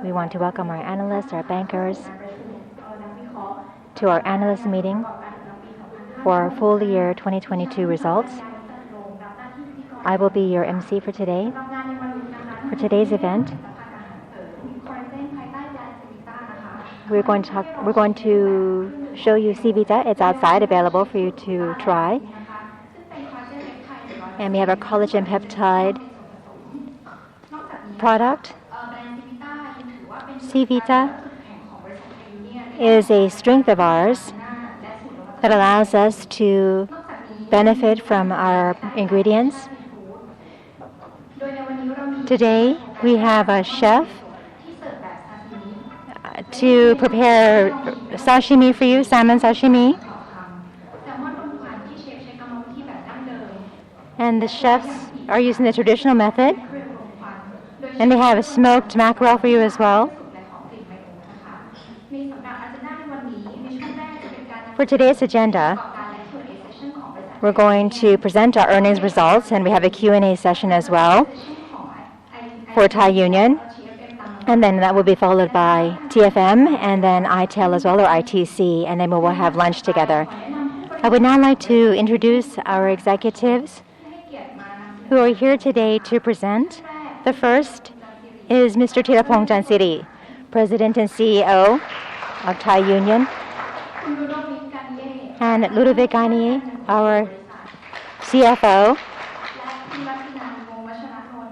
We want to welcome our analysts, our bankers, to our analyst meeting for our full year 2022 results. I will be your MC for today. For today's event, we're going to show you CVita. It's outside, available for you to try. And we have a collagen peptide product. CVita is a strength of ours that allows us to benefit from our ingredients. Today, we have a chef to prepare sashimi for you, salmon sashimi. And the chefs are using the traditional method. And they have a smoked mackerel for you as well. For today's agenda, we're going to present our earnings results, and we have a Q&A session as well for Thai Union. And then that will be followed by TFM, and then ITEL as well, or ITC, and then we will have lunch together. I would now like to introduce our executives who are here today to present. The first is Mr. Thiraphong Chansiri, President and CEO of Thai Union, and Ludovic Garnier, our CFO,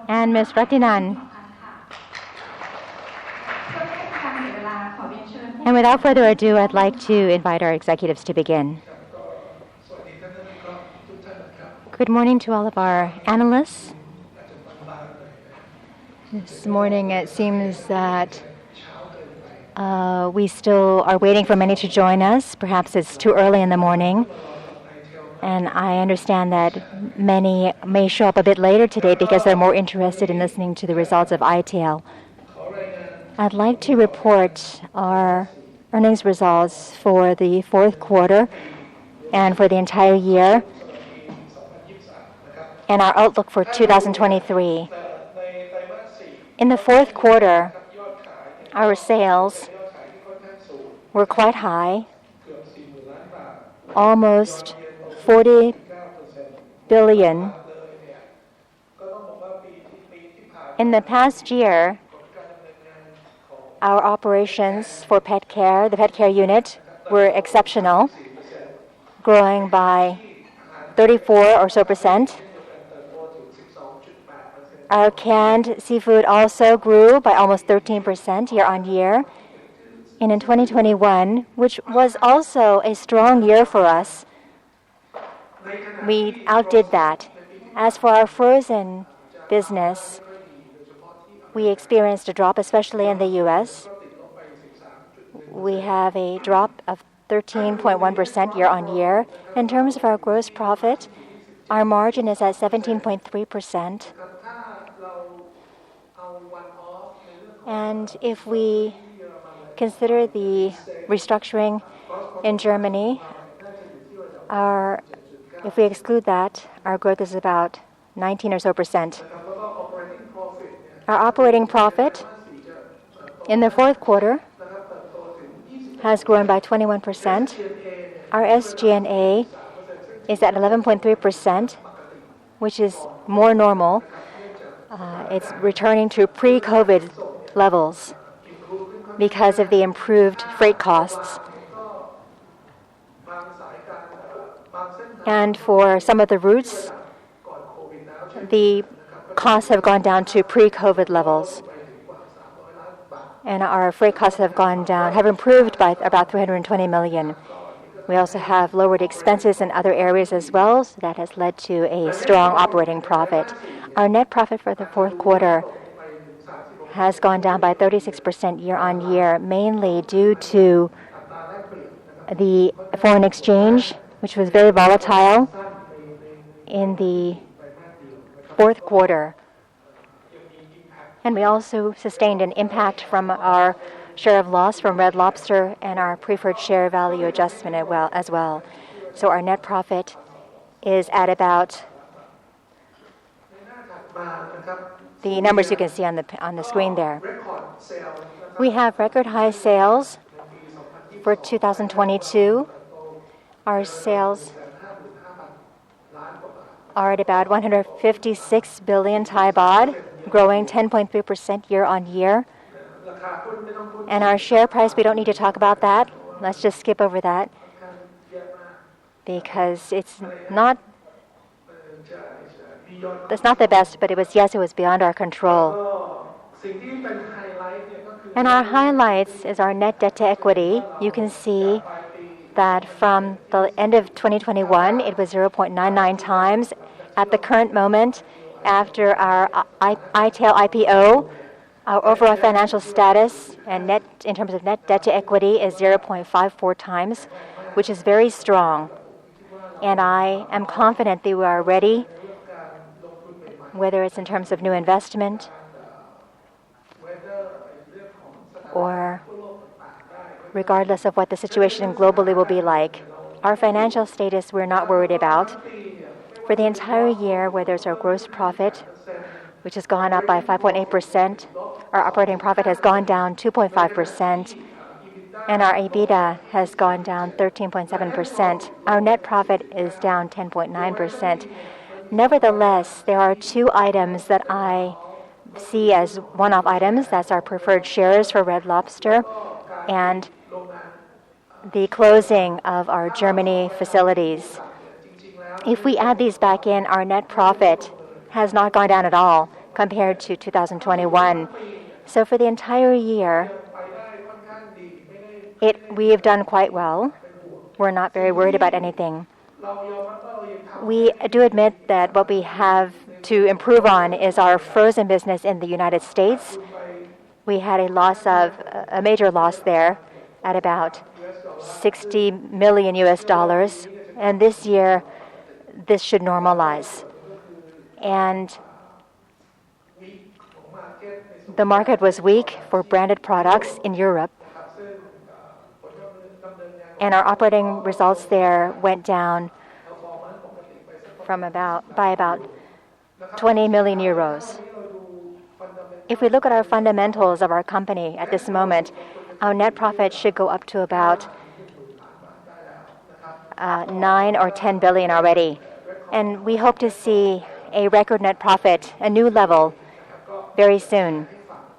and Ms. Ratinan. And without further ado, I'd like to invite our executives to begin. Good morning to all of our analysts. This morning it seems that we still are waiting for many to join us. Perhaps it's too early in the morning. And I understand that many may show up a bit later today because they're more interested in listening to the results of ITL. I'd like to report our earnings results for the fourth quarter and for the entire year, and our outlook for 2023. In the fourth quarter, our sales were quite high, almost 40 billion. In the past year, our operations for pet care, the pet care unit, were exceptional, growing by 34% or so. Our canned seafood also grew by almost 13% year on year. And in 2021, which was also a strong year for us, we outdid that. As for our frozen business, we experienced a drop, especially in the U.S. We have a drop of 13.1% year on year. In terms of our gross profit, our margin is at 17.3%. And if we consider the restructuring in Germany, if we exclude that, our growth is about 19% or so. Our operating profit in the fourth quarter has grown by 21%. Our SG&A is at 11.3%, which is more normal. It's returning to pre-COVID levels because of the improved freight costs. And for some of the routes, the costs have gone down to pre-COVID levels. And our freight costs have improved by about 320 million. We also have lowered expenses in other areas as well, so that has led to a strong operating profit. Our net profit for the fourth quarter has gone down by 36% year on year, mainly due to the foreign exchange, which was very volatile in the fourth quarter. And we also sustained an impact from our share of loss from Red Lobster and our preferred share value adjustment as well. So our net profit is at about the numbers you can see on the screen there. We have record high sales for 2022. Our sales are at about 156 billion Thai baht, growing 10.3% year on year. And our share price, we don't need to talk about that. Let's just skip over that because that's not the best, but it was beyond our control. And our highlights is our net debt to equity. You can see that from the end of 2021, it was 0.99 times. At the current moment, after our ITEL IPO, our overall financial status and in terms of net debt to equity is 0.54 times, which is very strong. And I am confident that we are ready, whether it's in terms of new investment or regardless of what the situation globally will be like. Our financial status we're not worried about. For the entire year, where there's our gross profit, which has gone up by 5.8%, our operating profit has gone down 2.5%, and our EBITDA has gone down 13.7%. Our net profit is down 10.9%. Nevertheless, there are two items that I see as one-off items. That's our preferred shares for Red Lobster and the closing of our Germany facilities. If we add these back in, our net profit has not gone down at all compared to 2021. So for the entire year, we have done quite well. We're not very worried about anything. We do admit that what we have to improve on is our frozen business in the United States. We had a major loss there at about $60 million US, and this year this should normalize. And the market was weak for branded products in Europe, and our operating results there went down by about 20 million euros. If we look at our fundamentals of our company at this moment, our net profit should go up to about 9 or 10 billion already. And we hope to see a record net profit, a new level, very soon.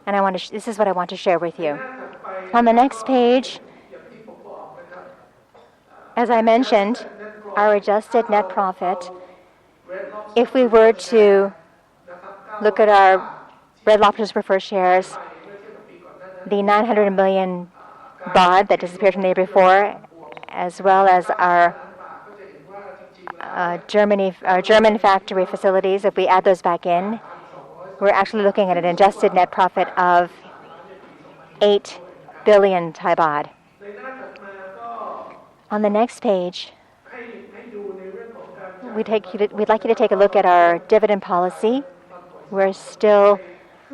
And this is what I want to share with you. On the next page, as I mentioned, our adjusted net profit, if we were to look at our Red Lobster's preferred shares, the 900 million baht that disappeared from the year before, as well as our German factory facilities, if we add those back in, we're actually looking at an adjusted net profit of 8 billion Thai baht. On the next page, we'd like you to take a look at our dividend policy. We're still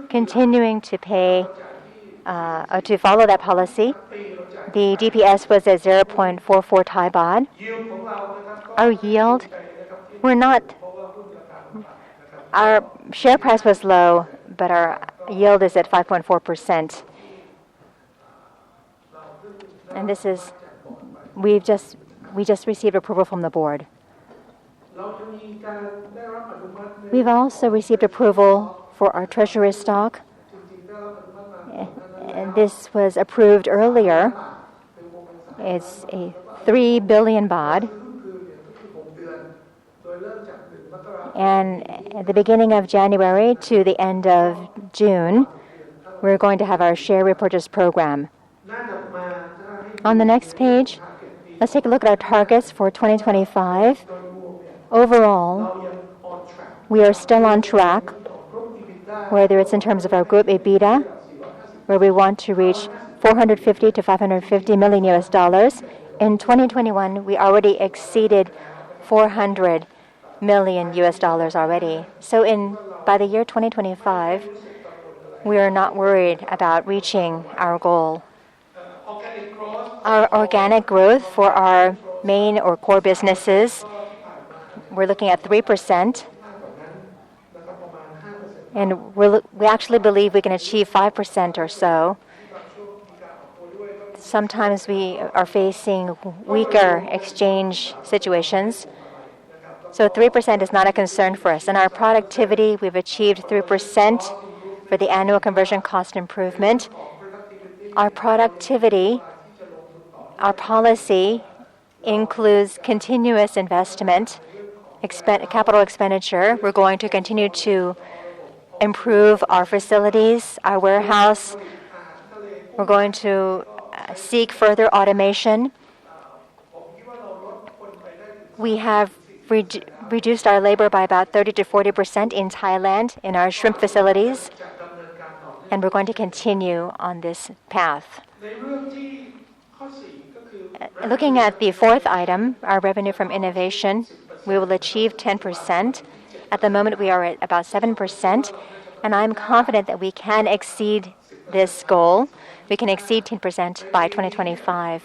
continuing to to follow that policy. The DPS was at 0.44 Thai baht. Our yield, our share price was low, but our yield is at 5.4%. And we just received approval from the board. We've also received approval for our treasury stock, and this was approved earlier. It's a 3 billion baht. And at the beginning of January to the end of June, we're going to have our share repurchase program. On the next page, let's take a look at our targets for 2025. Overall, we are still on track, whether it's in terms of our group EBITDA, where we want to reach 450 to 550 million US dollars. In 2021, we already exceeded 400 million US dollars already. So by the year 2025, we are not worried about reaching our goal. Our organic growth for our main or core businesses, we're looking at 3%. And we actually believe we can achieve 5% or so. sometimes we are facing weaker exchange situations. So 3% is not a concern for us. In our productivity, we've achieved 3% for the annual conversion cost improvement. Our productivity, our policy includes continuous investment, capital expenditure. We're going to continue to improve our facilities, our warehouse. We're going to seek further automation. We have reduced our labor by about 30 to 40% in Thailand in our shrimp facilities, and we're going to continue on this path. Looking at the fourth item, our revenue from innovation, we will achieve 10%. At the moment, we are at about 7%, and I'm confident that we can exceed this goal. We can exceed 10% by 2025.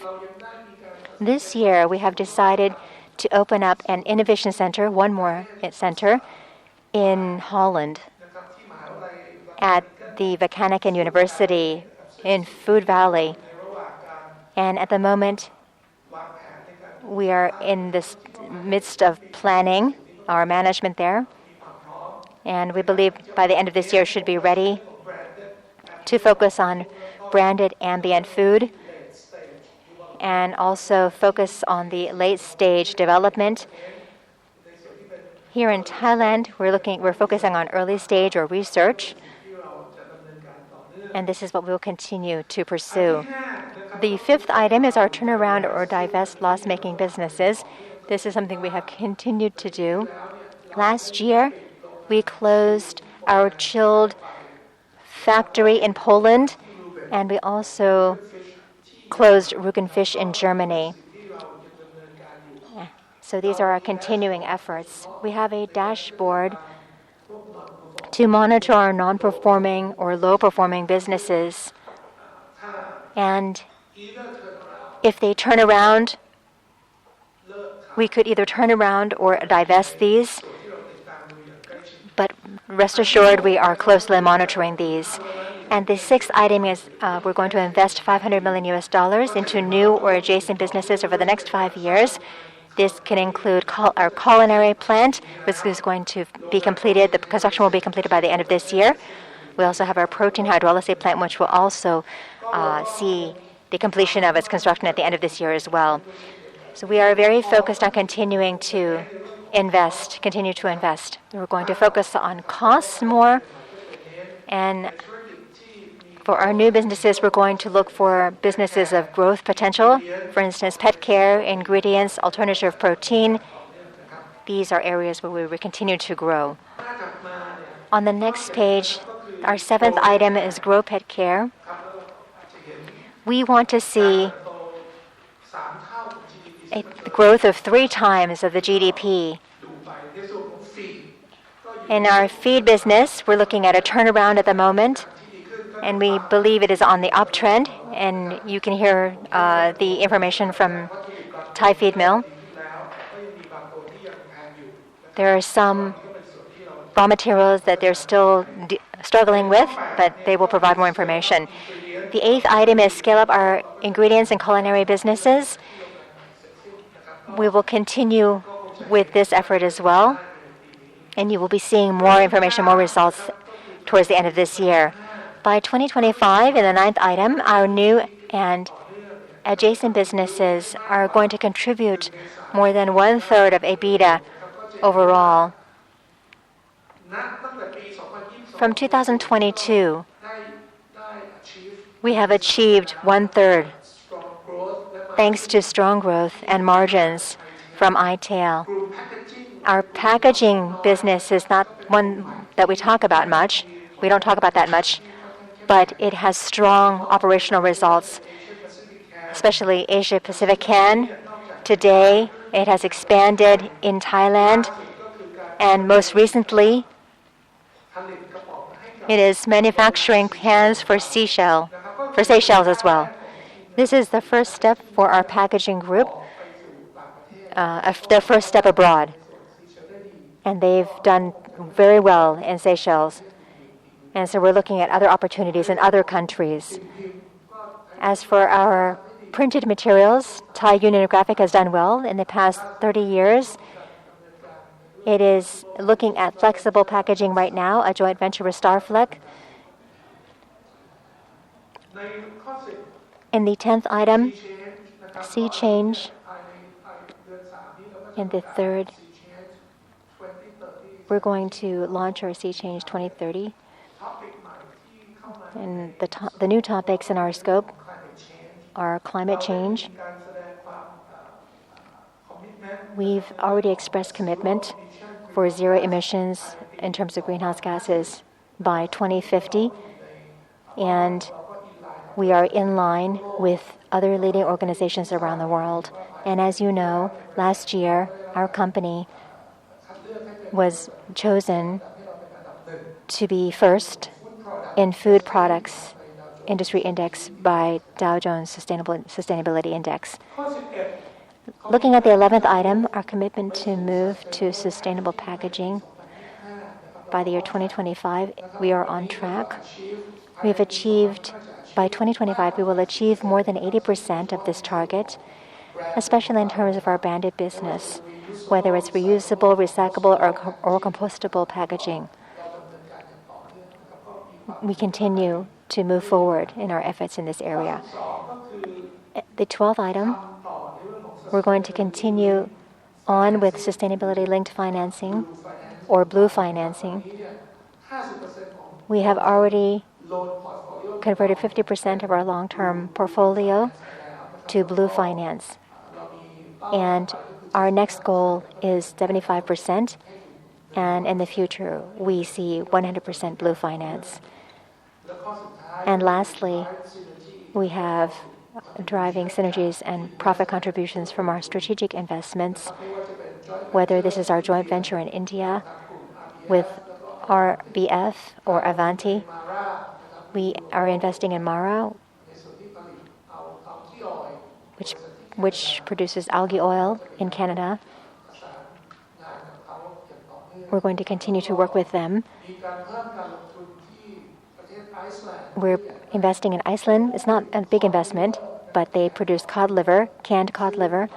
This year, we have decided to open up an innovation center, one more center, in Holland at the Wageningen University in Food Valley. And at the moment, we are in the midst of planning our management there. And we believe by the end of this year should be ready to focus on branded ambient food and also focus on the late-stage development. Here in Thailand, we're focusing on early stage or research, and this is what we'll continue to pursue. The fifth item is our turnaround or divest loss-making businesses. This is something we have continued to do. Last year, we closed our chilled factory in Poland, and we also closed Rügen Fish in Germany. So these are our continuing efforts. We have a dashboard to monitor our non-performing or low-performing businesses. And if they turn around, we could either turn around or divest these. But rest assured, we are closely monitoring these. And the sixth item is we're going to invest $500 million into new or adjacent businesses over the next 5 years. This can include our culinary plant, which is going to be completed. The construction will be completed by the end of this year. We also have our protein hydrolysis plant, which will also see the completion of its construction at the end of this year as well. So we are very focused on continuing to continue to invest. We're going to focus on costs more, and for our new businesses, we're going to look for businesses of growth potential. For instance, pet care, ingredients, alternative protein. These are areas where we will continue to grow. On the next page, our seventh item is grow pet care. We want to see a growth of 3 times of the GDP. In our feed business, we're looking at a turnaround at the moment, and we believe it is on the uptrend. And you can hear the information from Thai Feed Mill. There are some raw materials that they're still struggling with, but they will provide more information. The 8th item is scale up our ingredients and culinary businesses. We will continue with this effort as well, and you will be seeing more information, more results towards the end of this year. By 2025, in the 9th item, our new and adjacent businesses are going to contribute more than 1/3 of EBITDA overall. From 2022, we have achieved 1/3 thanks to strong growth and margins from ITAL. Our packaging business is not one that we talk about much. We don't talk about that much, but it has strong operational results, especially Asia Pacific can. Today, it has expanded in Thailand, and most recently, it is manufacturing cans for Seychelles as well. This is the first step for our packaging group, their first step abroad. And they've done very well in Seychelles. And so we're looking at other opportunities in other countries. As for our printed materials, Thai Union Graphic has done well in the past 30 years. It is looking at flexible packaging right now, a joint venture with Starflex. In the 10th item, sea change. In the third, we're going to launch our Sea Change 2030. And the new topics in our scope are climate change. We've already expressed commitment for zero emissions in terms of greenhouse gases by 2050. And we are in line with other leading organizations around the world. And as you know, last year, our company was chosen to be first in food products industry index by Dow Jones Sustainability Index. Looking at the 11th item, our commitment to move to sustainable packaging by the year 2025, we are on track. We have achieved, by 2025, we will achieve more than 80% of this target, especially in terms of our branded business, whether it's reusable, recyclable, or compostable packaging. We continue to move forward in our efforts in this area. The 12th item, we're going to continue on with sustainability-linked financing or blue financing. We have already converted 50% of our long-term portfolio to blue finance. And our next goal is 75%, and in the future, we see 100% blue finance. And lastly, we have driving synergies and profit contributions from our strategic investments, whether this is our joint venture in India with RBF or Avanti. We are investing in Mara, which produces algae oil in Canada. We're going to continue to work with them. We're investing in Iceland. It's not a big investment, but they produce cod liver, canned cod liver,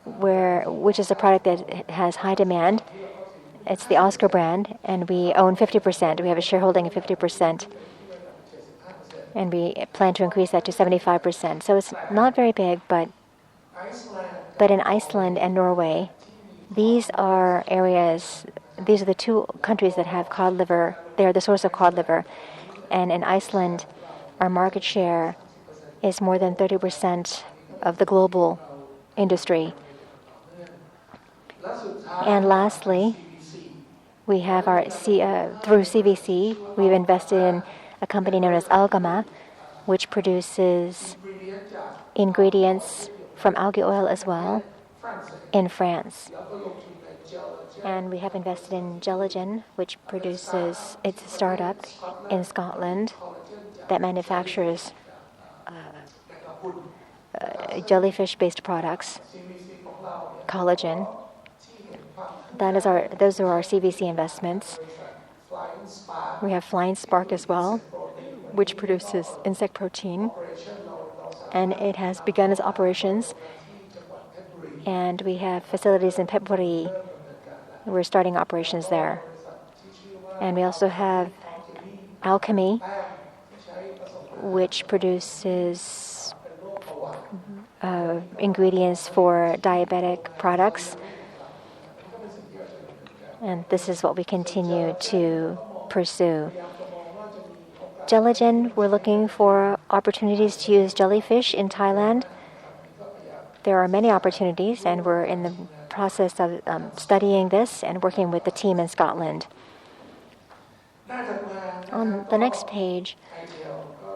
which is a product that has high demand. It's the Oscar brand, and we own 50%. We have a shareholding of 50%, and we plan to increase that to 75%. So it's not very big, but in Iceland and Norway, these are the two countries that have cod liver. They are the source of cod liver. And in Iceland, our market share is more than 30% of the global industry. And lastly, we have through CVC, we've invested in a company known as Algama, which produces ingredients from algae oil as well in France. And we have invested in Gelagen, which produces its startup in Scotland that manufactures jellyfish-based products, collagen. Those are our CVC investments. We have Flying Spark as well, which produces insect protein, and it has begun its operations. And we have facilities in Phetchaburi. We're starting operations there. And we also have Alchemy, which produces ingredients for diabetic products. And this is what we continue to pursue. Gelagen, we're looking for opportunities to use jellyfish in Thailand. There are many opportunities, and we're in the process of studying this and working with the team in Scotland. On the next page,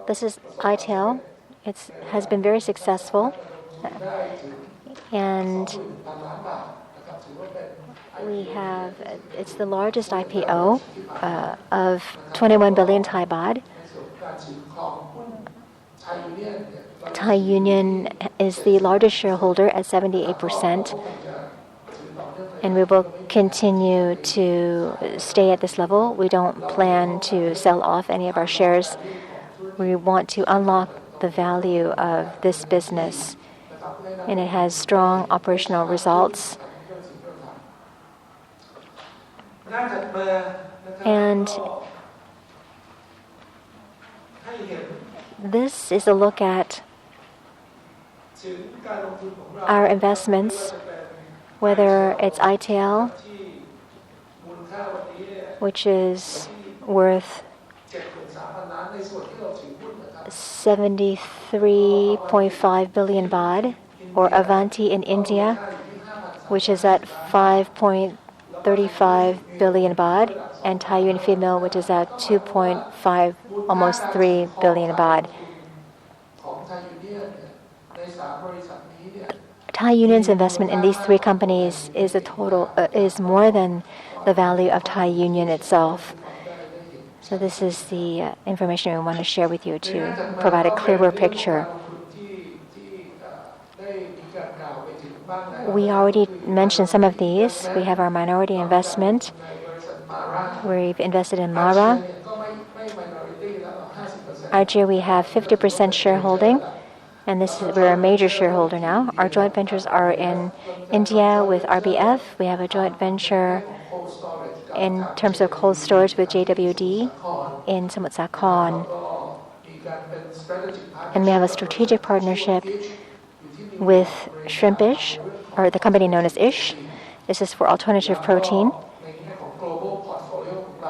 this is ITEL. It has been very successful, and it's the largest IPO of 21 billion Thai baht. Thai Union is the largest shareholder at 78%, and we will continue to stay at this level. We don't plan to sell off any of our shares. We want to unlock the value of this business, and it has strong operational results. And this is a look at our investments, whether it's ITL, which is worth 73.5 billion baht, or Avanti in India, which is at 5.35 billion baht, and Thai Union Feed Mill, which is at 2.5, almost 3 billion baht. Thai Union's investment in these three companies is is more than the value of Thai Union itself. So this is the information we want to share with you to provide a clearer picture. We already mentioned some of these. We have our minority investment. We've invested in Mara. Algeria, we have 50% shareholding, and we're a major shareholder now. Our joint ventures are in India with RBF. We have a joint venture in terms of cold storage with JWD in Samut Sakhon. And we have a strategic partnership with Shrimpish, or the company known as Ish. This is for alternative protein.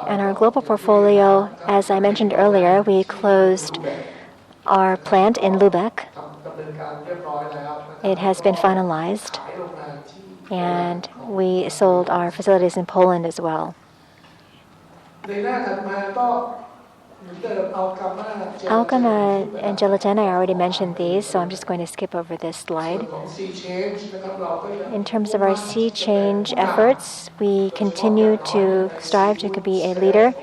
And our global portfolio, as I mentioned earlier, we closed our plant in Lubeck. It has been finalized, and we sold our facilities in Poland as well. Alkama and gelatin, I already mentioned these, so I'm just going to skip over this slide. In terms of our sea change efforts, we continue to strive to be a leader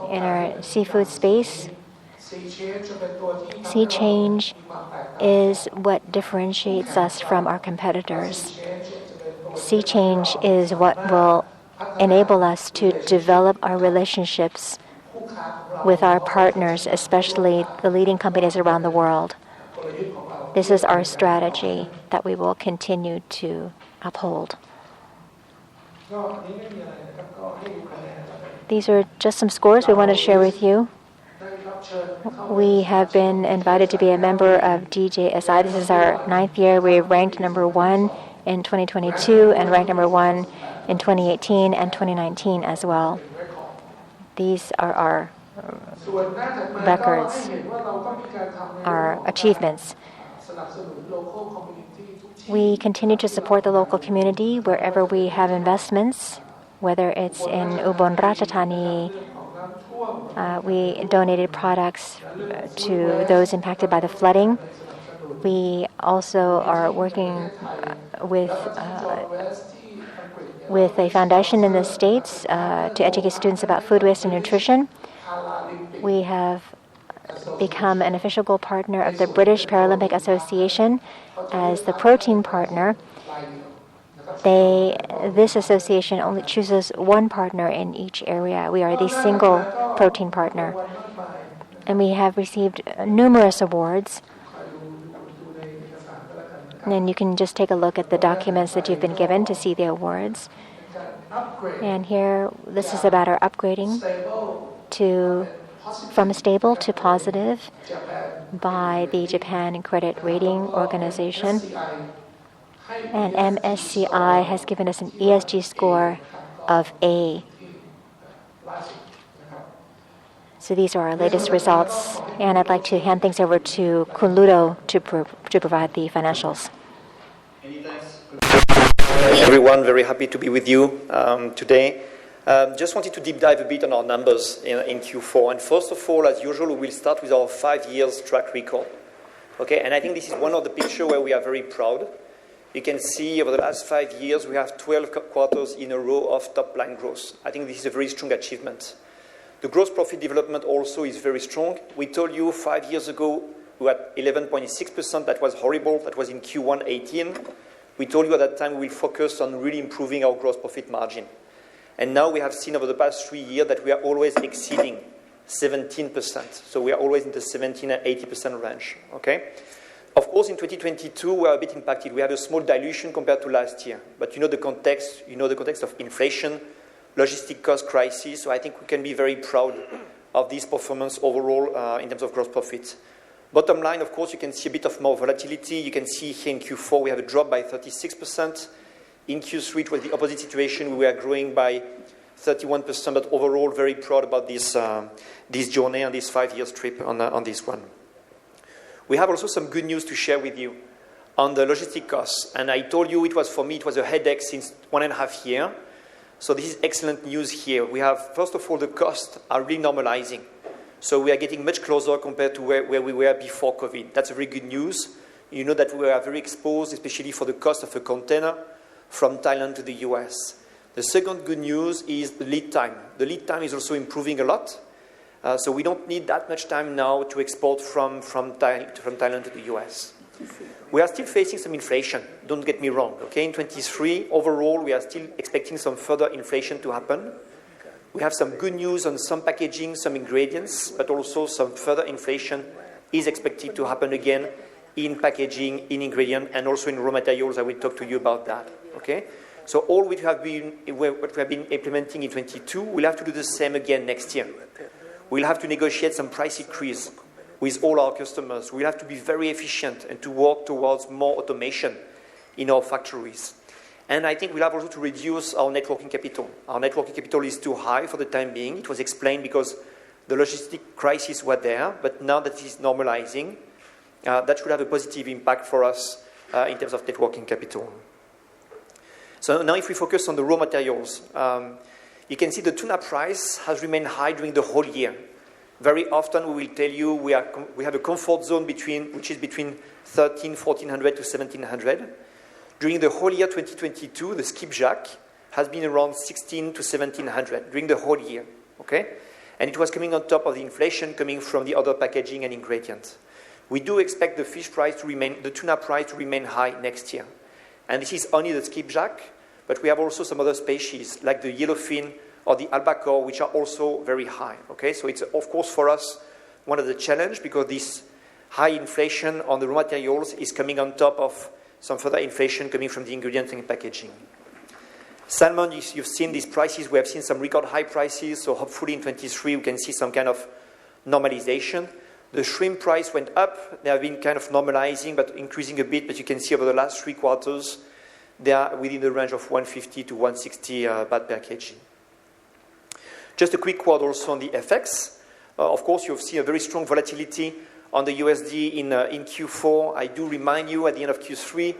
in our seafood space. Sea change is what differentiates us from our competitors. Sea change is what will enable us to develop our relationships with our partners, especially the leading companies around the world. This is our strategy that we will continue to uphold. These are just some scores we want to share with you. We have been invited to be a member of DJSI. This is our 9th year. We ranked number 1 in 2022 and ranked number 1 in 2018 and 2019 as well. These are our records, our achievements. We continue to support the local community wherever we have investments, whether it's in Ubon Ratchathani. We donated products to those impacted by the flooding. We also are working with a foundation in the States to educate students about food waste and nutrition. We have become an official gold partner of the British Paralympic Association as the protein partner. This association only chooses one partner in each area. We are the single protein partner. And we have received numerous awards. And you can just take a look at the documents that you've been given to see the awards. And here, this is about our upgrading from stable to positive by the Japan Credit Rating Organization. And MSCI has given us an ESG score of A. So these are our latest results, and I'd like to hand things over to Kun Ludo to provide the financials. Everyone, very happy to be with you today. Just wanted to deep dive a bit on our numbers in Q4. And first of all, as usual, we will start with our 5 years track record. Okay, and I think this is one of the pictures where we are very proud. You can see over the last 5 years, we have 12 quarters in a row of top-line growth. I think this is a very strong achievement. The gross profit development also is very strong. We told you 5 years ago we were at 11.6%. That was horrible. That was in Q1 18. We told you at that time we will focus on really improving our gross profit margin. And now we have seen over the past 3 years that we are always exceeding 17%. So we are always in the 17 and 80% range. Okay? Of course, in 2022, we are a bit impacted. We have a small dilution compared to last year. But you know the context of inflation, logistic cost crisis. So I think we can be very proud of this performance overall in terms of gross profit. Bottom line, of course, you can see a bit of more volatility. You can see here in Q4, we have a drop by 36%. In Q3, it was the opposite situation. We were growing by 31%, but overall, very proud about this journey and this 5 years trip on this one. We have also some good news to share with you on the logistic costs. And I told you for me, it was a headache since 1.5 years. So this is excellent news here. We have, first of all, the costs are really normalizing. So we are getting much closer compared to where we were before COVID. That's very good news. You know that we are very exposed, especially for the cost of a container from Thailand to the US. The second good news is the lead time. The lead time is also improving a lot. So we don't need that much time now to export from Thailand to the US. We are still facing some inflation, don't get me wrong. Okay, in 23, overall, we are still expecting some further inflation to happen. We have some good news on some packaging, some ingredients, but also some further inflation is expected to happen again in packaging, in ingredient, and also in raw materials. I will talk to you about that. Okay? So all what we have been implementing in 22, we'll have to do the same again next year. We'll have to negotiate some price increase with all our customers. We'll have to be very efficient and to work towards more automation in our factories. And I think we'll have also to reduce our net working capital. Our net working capital is too high for the time being. It was explained because the logistic crisis were there, but now that it is normalizing, that should have a positive impact for us in terms of net working capital. So now if we focus on the raw materials, you can see the tuna price has remained high during the whole year. Very often we will tell you we have a comfort zone which is between 1,400 to 1,700. During the whole year 2022, the skipjack has been around 1,600 to 1,700 during the whole year. Okay? And it was coming on top of the inflation coming from the other packaging and ingredients. We do expect the tuna price to remain high next year. And this is only the skipjack, but we have also some other species like the yellowfin or the albacore, which are also very high. Okay? So it's, of course, for us, one of the challenges because this high inflation on the raw materials is coming on top of some further inflation coming from the ingredients and packaging. Salmon, you've seen these prices. We have seen some record high prices, so hopefully in 23 we can see some kind of normalization. The shrimp price went up. They have been kind of normalizing but increasing a bit, but you can see over the last 3 quarters they are within the range of 150 to 160 baht per kg. Just a quick word also on the FX. Of course, you've seen a very strong volatility on the USD in Q4. I do remind you at the end of Q3,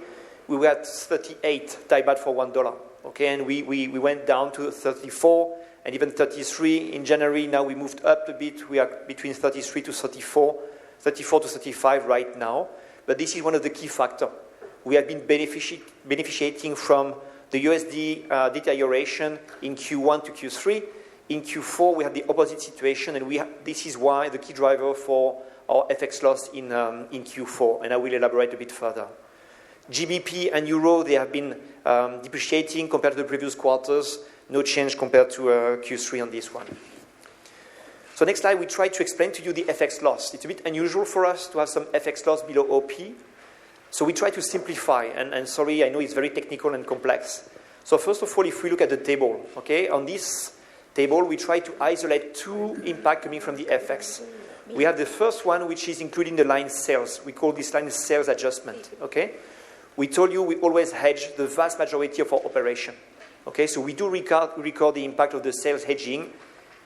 we were at 38 Thai baht for $1. Okay, and we went down to 34 and even 33 in January. Now we moved up a bit. We are between 33 to 34 to 35 right now. But this is one of the key factors. We have been beneficiating from the USD deterioration in Q1 to Q3. In Q4, we had the opposite situation, and this is why the key driver for our FX loss in Q4, and I will elaborate a bit further. GBP and Euro, they have been depreciating compared to the previous quarters. No change compared to Q3 on this one. So next slide, we try to explain to you the FX loss. It's a bit unusual for us to have some FX loss below OP. So we try to simplify, and sorry, I know it's very technical and complex. So first of all, if we look at the table, okay, on this table, we try to isolate 2 impacts coming from the FX. We have the first one, which is including the line sales. We call this line sales adjustment, okay? We told you we always hedge the vast majority of our operation, okay? So we do record the impact of the sales hedging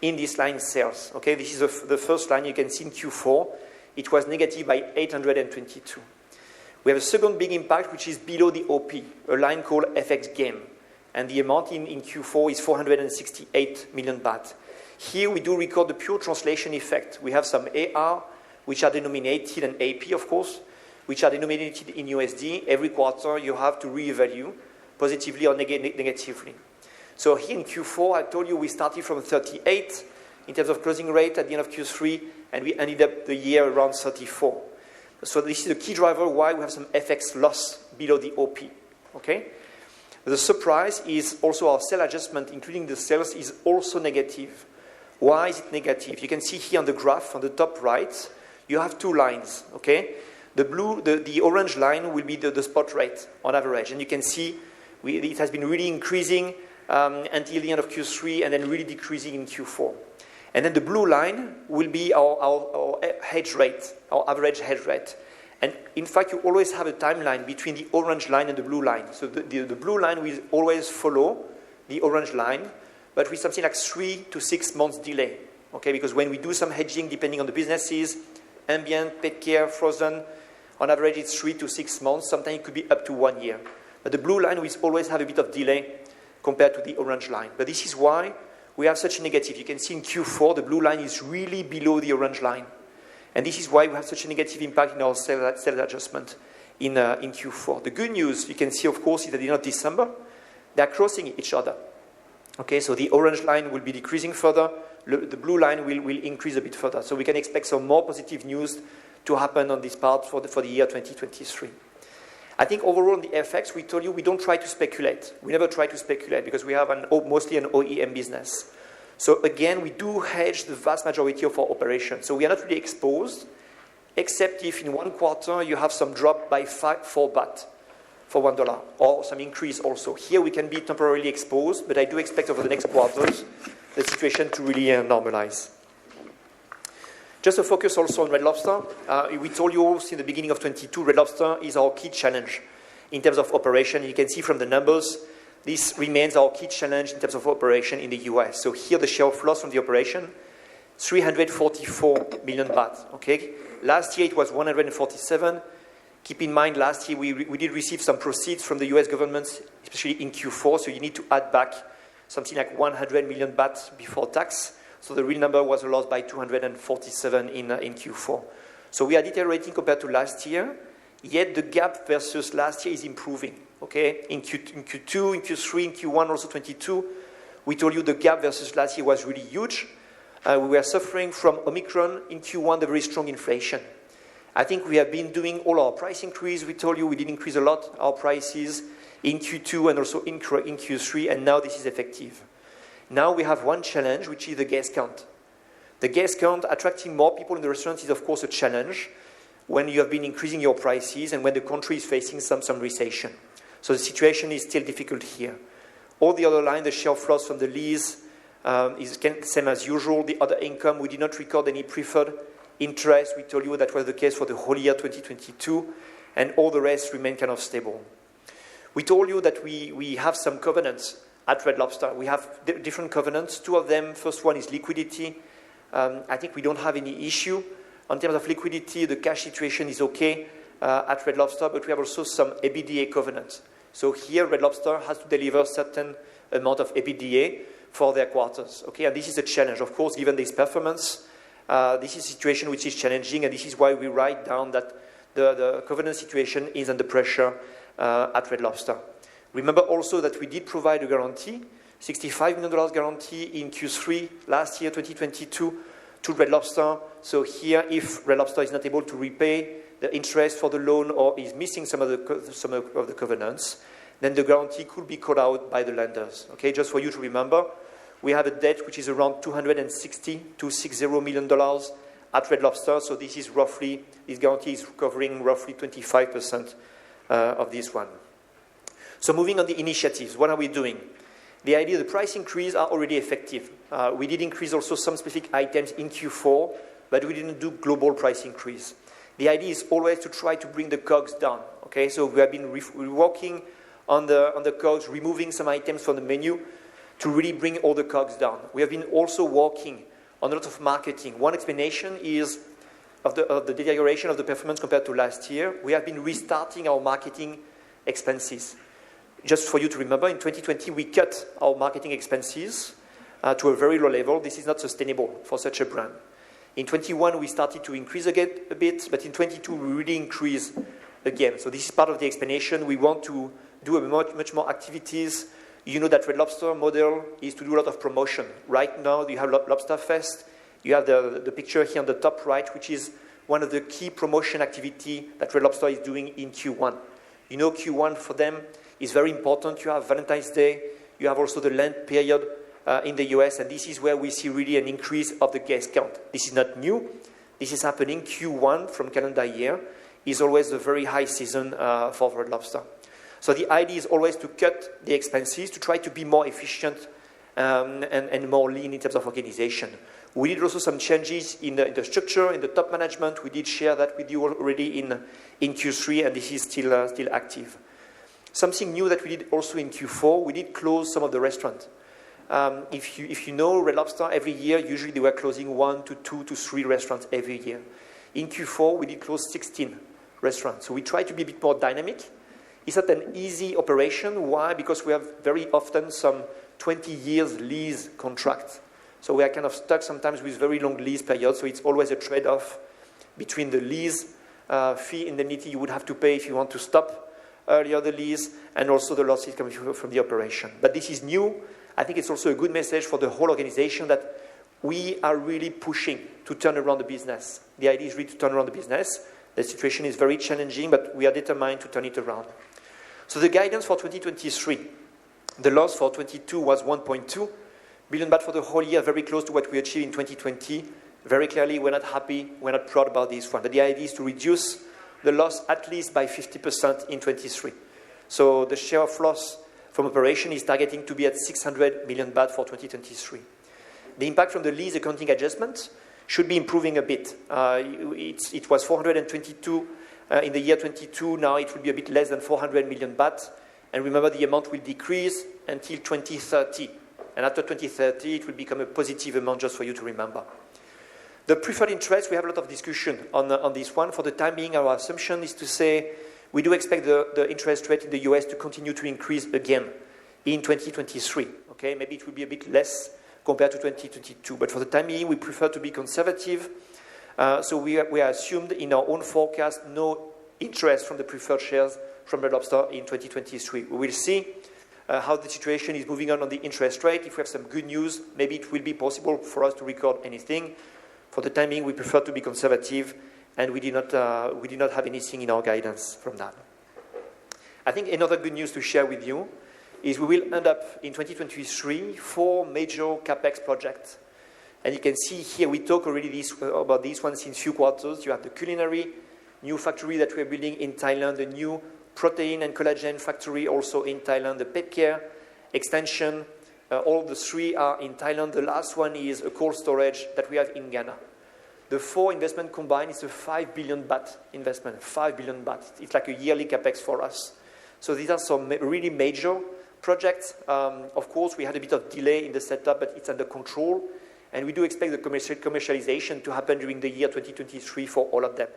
in this line sales, okay? This is the first line you can see in Q4. It was negative by 822. We have a second big impact, which is below the OP, a line called FX gain. And the amount in Q4 is 468 million baht. Here we do record the pure translation effect. We have some AR, which are denominated, and AP, of course, which are denominated in USD. Every quarter you have to reevaluate positively or negatively. So here in Q4, I told you we started from 38 in terms of closing rate at the end of Q3, and we ended up the year around 34. So this is the key driver why we have some FX loss below the OP, okay? The surprise is also our sale adjustment, including the sales, is also negative. Why is it negative? You can see here on the graph on the top right, you have two lines, okay? The orange line will be the spot rate on average. And you can see it has been really increasing until the end of Q3 and then really decreasing in Q4. And then the blue line will be our hedge rate, our average hedge rate. And in fact, you always have a timeline between the orange line and the blue line. So the blue line will always follow the orange line, but with something like 3 to 6 months delay. Okay, because when we do some hedging, depending on the businesses, ambient, pet care, frozen, on average it's 3 to 6 months. Sometimes it could be up to 1 year. But the blue line will always have a bit of delay compared to the orange line. But this is why we have such a negative. You can see in Q4, the blue line is really below the orange line. And this is why we have such a negative impact in our sales adjustment in Q4. The good news, you can see, of course, is that at the end of December, they are crossing each other. Okay, so the orange line will be decreasing further. The blue line will increase a bit further. So we can expect some more positive news to happen on this part for the year 2023. I think overall in the FX, we told you we don't try to speculate. We never try to speculate because we have mostly an OEM business. So again, we do hedge the vast majority of our operations. So we are not really exposed, except if in one quarter you have some drop by 4 baht for $1, or some increase also. Here we can be temporarily exposed, but I do expect over the next quarters the situation to really normalize. Just to focus also on Red Lobster, we told you since the beginning of 2022, Red Lobster is our key challenge in terms of operation. You can see from the numbers, this remains our key challenge in terms of operation in the US. So here the share of loss from the operation, 344 million baht. Okay? Last year it was 147. Keep in mind, last year we did receive some proceeds from the US government, especially in Q4, so you need to add back something like 100 million baht before tax. So the real number was a loss by 247 in Q4. So we are deteriorating compared to last year, yet the gap versus last year is improving. Okay, in Q2, in Q3, in Q1, also 22, we told you the gap versus last year was really huge. We were suffering from Omicron in Q1, the very strong inflation. I think we have been doing all our price increase. We told you we did increase a lot our prices in Q2 and also in Q3, and now this is effective. Now we have one challenge, which is the guest count. The guest count, attracting more people in the restaurants is of course a challenge when you have been increasing your prices and when the country is facing some recession. So the situation is still difficult here. All the other line, the share of loss from the lease is same as usual. The other income, we did not record any preferred interest. We told you that was the case for the whole year 2022, and all the rest remain kind of stable. We told you that we have some covenants at Red Lobster. We have different covenants. Two of them, first one is liquidity. I think we don't have any issue. In terms of liquidity, the cash situation is okay at Red Lobster, but we have also some EBITDA covenants. So here, Red Lobster has to deliver a certain amount of EBITDA for their quarters. Okay, and this is a challenge, of course, given this performance. This is a situation which is challenging, and this is why we write down that the covenant situation is under pressure at Red Lobster. Remember also that we did provide a guarantee, $65 million guarantee in Q3 last year, 2022, to Red Lobster. So here, if Red Lobster is not able to repay the interest for the loan or is missing some of the covenants, then the guarantee could be called out by the lenders. Okay, just for you to remember, we have a debt which is around $260 million at Red Lobster. So this guarantee is covering roughly 25% of this one. So moving on the initiatives, what are we doing? The idea, the price increase are already effective. We did increase also some specific items in Q4, but we didn't do global price increase. The idea is always to try to bring the COGS down. Okay, so we have been working on the COGS, removing some items from the menu to really bring all the COGS down. We have been also working on a lot of marketing. One explanation is of the deterioration of the performance compared to last year. We have been restarting our marketing expenses. Just for you to remember, in 2020, we cut our marketing expenses to a very low level. This is not sustainable for such a brand. In 21, we started to increase again a bit, but in 22, we really increased again. So this is part of the explanation. We want to do much more activities. You know that Red Lobster model is to do a lot of promotion. Right now, you have Lobster Fest. You have the picture here on the top right, which is one of the key promotion activity that Red Lobster is doing in Q1. You know, Q1 for them is very important. You have Valentine's Day. You have also the Lent period in the US, and this is where we see really an increase of the guest count. This is not new. This is happening. Q1 from calendar year is always a very high season for Red Lobster. So the idea is always to cut the expenses, to try to be more efficient and more lean in terms of organization. We did also some changes in the structure, in the top management. We did share that with you already in Q3, and this is still active. Something new that we did also in Q4, we did close some of the restaurants. If you know Red Lobster, every year, usually they were closing 1 to 2 to 3 restaurants every year. In Q4, we did close 16 restaurants. So we try to be a bit more dynamic. It's not an easy operation. Why? Because we have very often some 20 years lease contracts. So we are kind of stuck sometimes with very long lease periods. So it's always a trade-off between the lease fee indemnity you would have to pay if you want to stop earlier the lease, and also the losses coming from the operation. But this is new. I think it's also a good message for the whole organization that we are really pushing to turn around the business. The idea is really to turn around the business. The situation is very challenging, but we are determined to turn it around. So the guidance for 2023, the loss for 2022 was 1.2 billion baht for the whole year, very close to what we achieved in 2020. Very clearly, we're not happy, we're not proud about this one. But the idea is to reduce the loss at least by 50% in 23. So the share of loss from operation is targeting to be at 600 million baht for 2023. The impact from the lease accounting adjustment should be improving a bit. It was 422 in the year 22. Now it will be a bit less than 400 million baht. And remember, the amount will decrease until 2030. And after 2030, it will become a positive amount, just for you to remember. The preferred interest, we have a lot of discussion on this one. For the time being, our assumption is to say we do expect the interest rate in the US to continue to increase again in 2023. Okay, maybe it will be a bit less compared to 2022. But for the time being, we prefer to be conservative. So we are assumed in our own forecast no interest from the preferred shares from Red Lobster in 2023. We will see how the situation is moving on the interest rate. If we have some good news, maybe it will be possible for us to record anything. For the time being, we prefer to be conservative, and we did not have anything in our guidance from that. I think another good news to share with you is we will end up in 2023 4 major capex projects. And you can see here, we talk already about this one since few quarters. You have the culinary, new factory that we are building in Thailand, the new protein and collagen factory also in Thailand, the pet care extension. All the 3 are in Thailand. The last one is a cold storage that we have in Ghana. The 4 investment combined is a 5 billion baht investment, 5 billion baht. It's like a yearly capex for us. So these are some really major projects. Of course, we had a bit of delay in the setup, but it's under control. And we do expect the commercialization to happen during the year 2023 for all of them.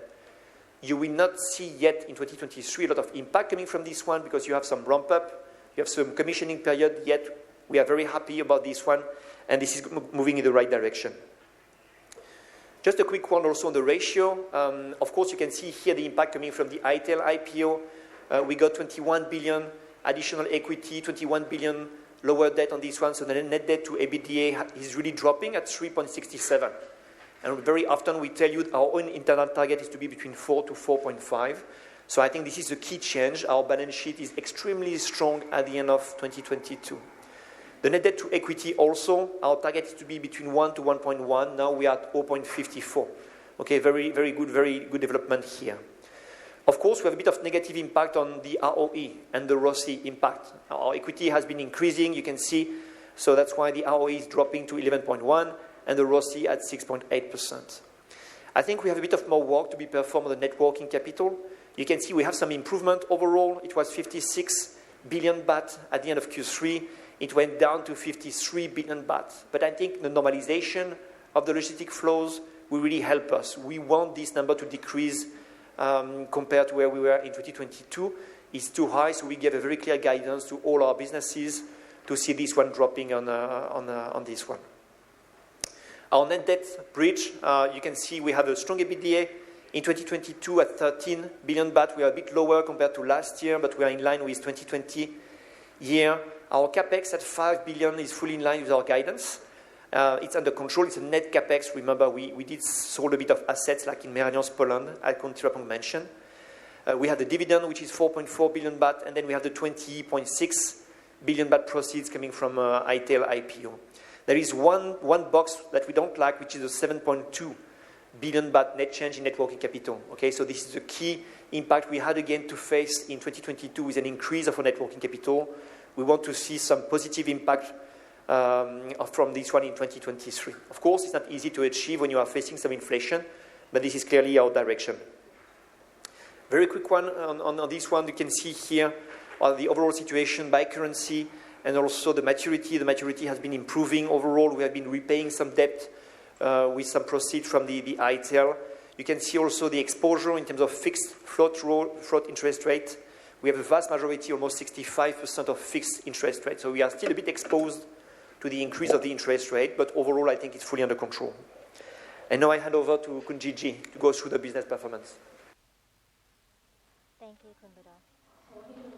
You will not see yet in 2023 a lot of impact coming from this one because you have some ramp up, you have some commissioning period, yet we are very happy about this one, and this is moving in the right direction. Just a quick one also on the ratio. Of course, you can see here the impact coming from the ITEL IPO. We got 21 billion additional equity, 21 billion lower debt on this one, so the net debt to EBITDA is really dropping at 3.67. And very often we tell you our own internal target is to be between 4 to 4.5. So I think this is a key change. Our balance sheet is extremely strong at the end of 2022. The net debt to equity also, our target is to be between 1 to 1.1. Now we are at 0.54. Okay, very good development here. Of course, we have a bit of negative impact on the ROE and the ROCE impact. Our equity has been increasing, you can see. So that's why the ROE is dropping to 11.1 and the ROCE at 6.8%. I think we have a bit of more work to be performed on the net working capital. You can see we have some improvement overall. It was 56 billion baht at the end of Q3. It went down to 53 billion baht. But I think the normalization of the logistic flows will really help us. We want this number to decrease compared to where we were in 2022. It's too high, so we give a very clear guidance to all our businesses to see this one dropping on this one. Our net debt bridge, you can see we have a strong EBITDA in 2022 at 13 billion baht. We are a bit lower compared to last year, but we are in line with 2020 year. Our capex at 5 billion is fully in line with our guidance. It's under control. It's a net capex. Remember, we did sold a bit of assets like in Merianos, Poland, as Thiraphong mentioned. We have the dividend, which is 4.4 billion baht, and then we have the 20.6 billion baht proceeds coming from ITEL IPO. There is one box that we don't like, which is a 7.2 billion baht net change in net working capital. Okay, so this is the key impact we had again to face in 2022 with an increase of our net working capital. We want to see some positive impact from this one in 2023. Of course, it's not easy to achieve when you are facing some inflation, but this is clearly our direction. Very quick one on this one. You can see here the overall situation by currency and also the maturity. The maturity has been improving overall. We have been repaying some debt with some proceeds from the ITEL. You can see also the exposure in terms of fixed float interest rate. We have a vast majority, almost 65% of fixed interest rate. So we are still a bit exposed to the increase of the interest rate, but overall I think it's fully under control. And now I hand over to Kunjiji to go through the business performance. Thank you, Kunbudo.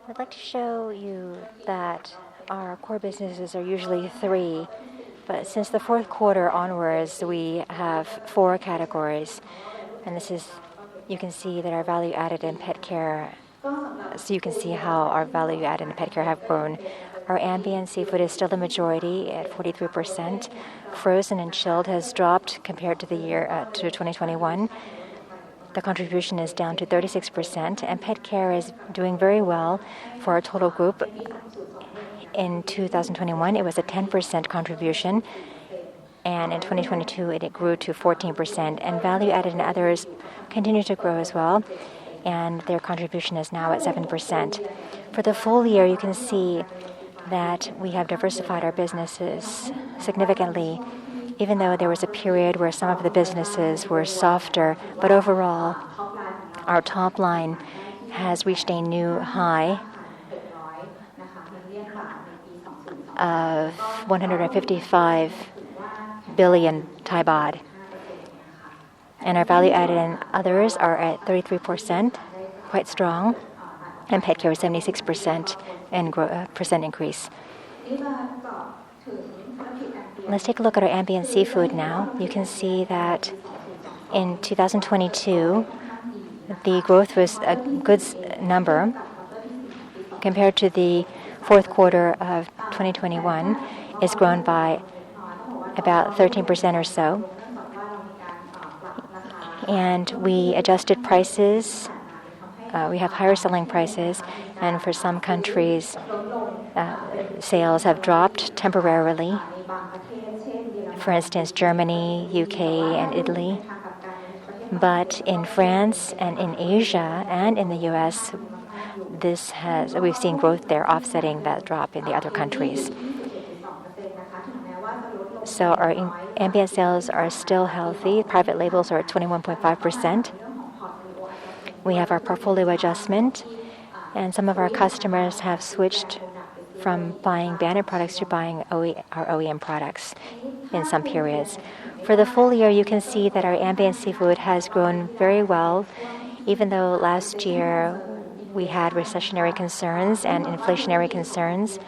I'd like to show you that our core businesses are usually 3, but since the fourth quarter onwards, we have 4 categories. And this is, you can see that our value added and pet care, so you can see how our value added and pet care have grown. Our ambient seafood is still the majority at 43%. Frozen and chilled has dropped compared to the year to 2021. The contribution is down to 36%, and pet care is doing very well for our total group. In 2021, it was a 10% contribution, and in 2022, it grew to 14%. And value added and others continue to grow as well, and their contribution is now at 7%. For the full year, you can see that we have diversified our businesses significantly, even though there was a period where some of the businesses were softer. But overall, our top line has reached a new high of 155 billion Thai baht. And our value added and others are at 33%, quite strong. And pet care is 76% and percent increase. Let's take a look at our ambient seafood now. You can see that in 2022, the growth was a good number compared to the fourth quarter of 2021. It's grown by about 13% or so. And we adjusted prices. We have higher selling prices, and for some countries, sales have dropped temporarily. For instance, Germany, UK, and Italy. But in France and in Asia and in the US, we've seen growth there offsetting that drop in the other countries. So our ambient sales are still healthy. Private labels are at 21.5%. We have our portfolio adjustment, and some of our customers have switched from buying branded products to buying our OEM products in some periods. For the full year, you can see that our ambient seafood has grown very well, even though last year we had recessionary concerns and inflationary concerns.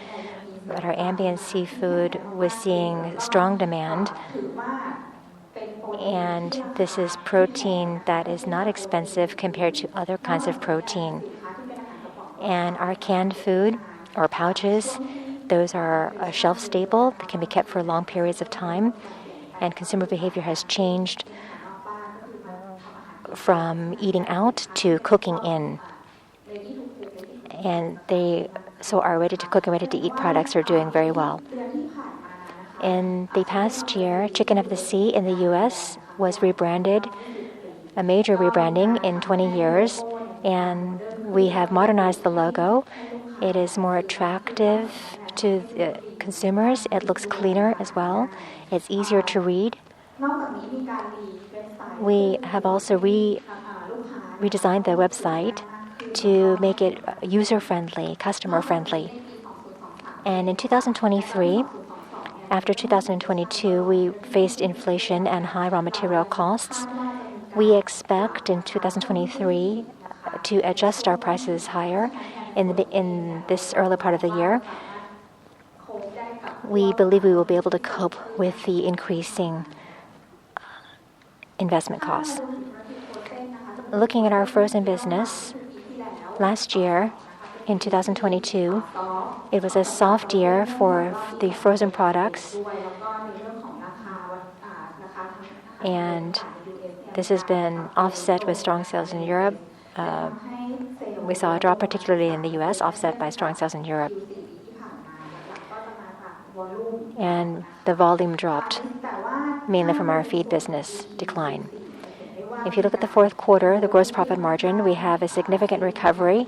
But our ambient seafood was seeing strong demand. And this is protein that is not expensive compared to other kinds of protein. And our canned food or pouches, those are a shelf staple that can be kept for long periods of time. And consumer behavior has changed from eating out to cooking in. And our ready to cook and ready to eat products are doing very well. In the past year, Chicken of the Sea in the US was rebranded, a major rebranding in 20 years, and we have modernized the logo. It is more attractive to consumers. It looks cleaner as well. It's easier to read. We have also redesigned the website to make it user-friendly, customer-friendly. And in 2023, after 2022, we faced inflation and high raw material costs. We expect in 2023 to adjust our prices higher in this early part of the year. We believe we will be able to cope with the increasing investment costs. Looking at our frozen business, last year In 2022, it was a soft year for the frozen products, and this has been offset with strong sales in Europe. We saw a drop particularly in the US, offset by strong sales in Europe. And the volume dropped, mainly from our feed business decline. If you look at the fourth quarter, the gross profit margin, we have a significant recovery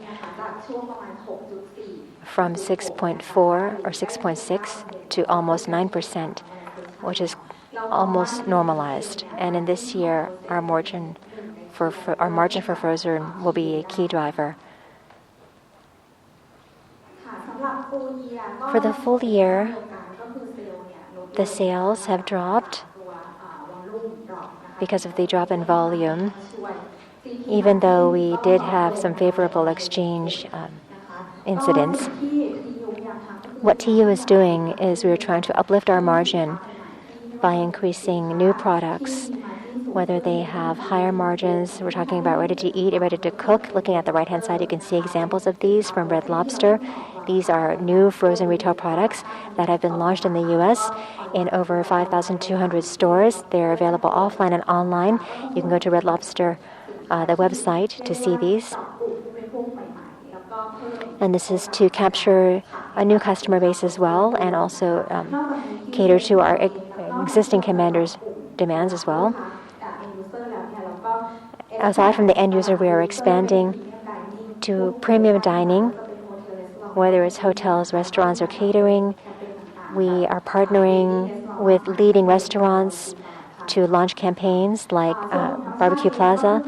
from 6.4 or 6.6 to almost 9%, which is almost normalized. And in this year, our margin for frozen will be a key driver. For the full year, the sales have dropped because of the drop in volume, even though we did have some favorable exchange incidents. What TU is doing is we're trying to uplift our margin by increasing new products, whether they have higher margins. We're talking about ready to eat and ready to cook. Looking at the right-hand side, you can see examples of these from Red Lobster. These are new frozen retail products that have been launched in the U.S. in over 5,200 stores. They're available offline and online. You can go to Red Lobster, the website, to see these. And this is to capture a new customer base as well, and also cater to our existing commanders' demands as well. Aside from the end user, we are expanding to premium dining, whether it's hotels, restaurants, or catering. We are partnering with leading restaurants to launch campaigns like Barbecue Plaza.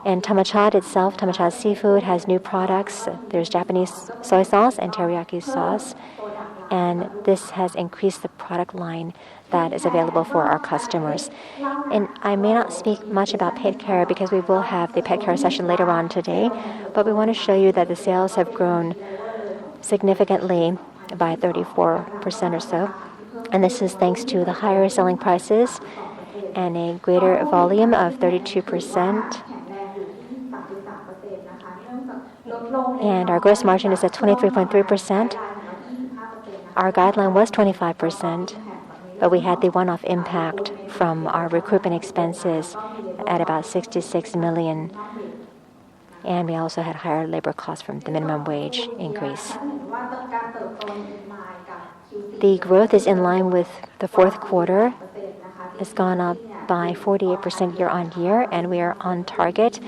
And Tamachat itself, Tamachat Seafood, has new products. There's Japanese soy sauce and teriyaki sauce. And this has increased the product line that is available for our customers. And I may not speak much about pet care because we will have the pet care session later on today, but we want to show you that the sales have grown significantly by 34% or so. And this is thanks to the higher selling prices and a greater volume of 32%. And our gross margin is at 23.3%. Our guideline was 25%, but we had the one-off impact from our recruitment expenses at about 66 million. And we also had higher labor costs from the minimum wage increase. The growth is in line with the fourth quarter. It's gone up by 48% year on year, and we are on target.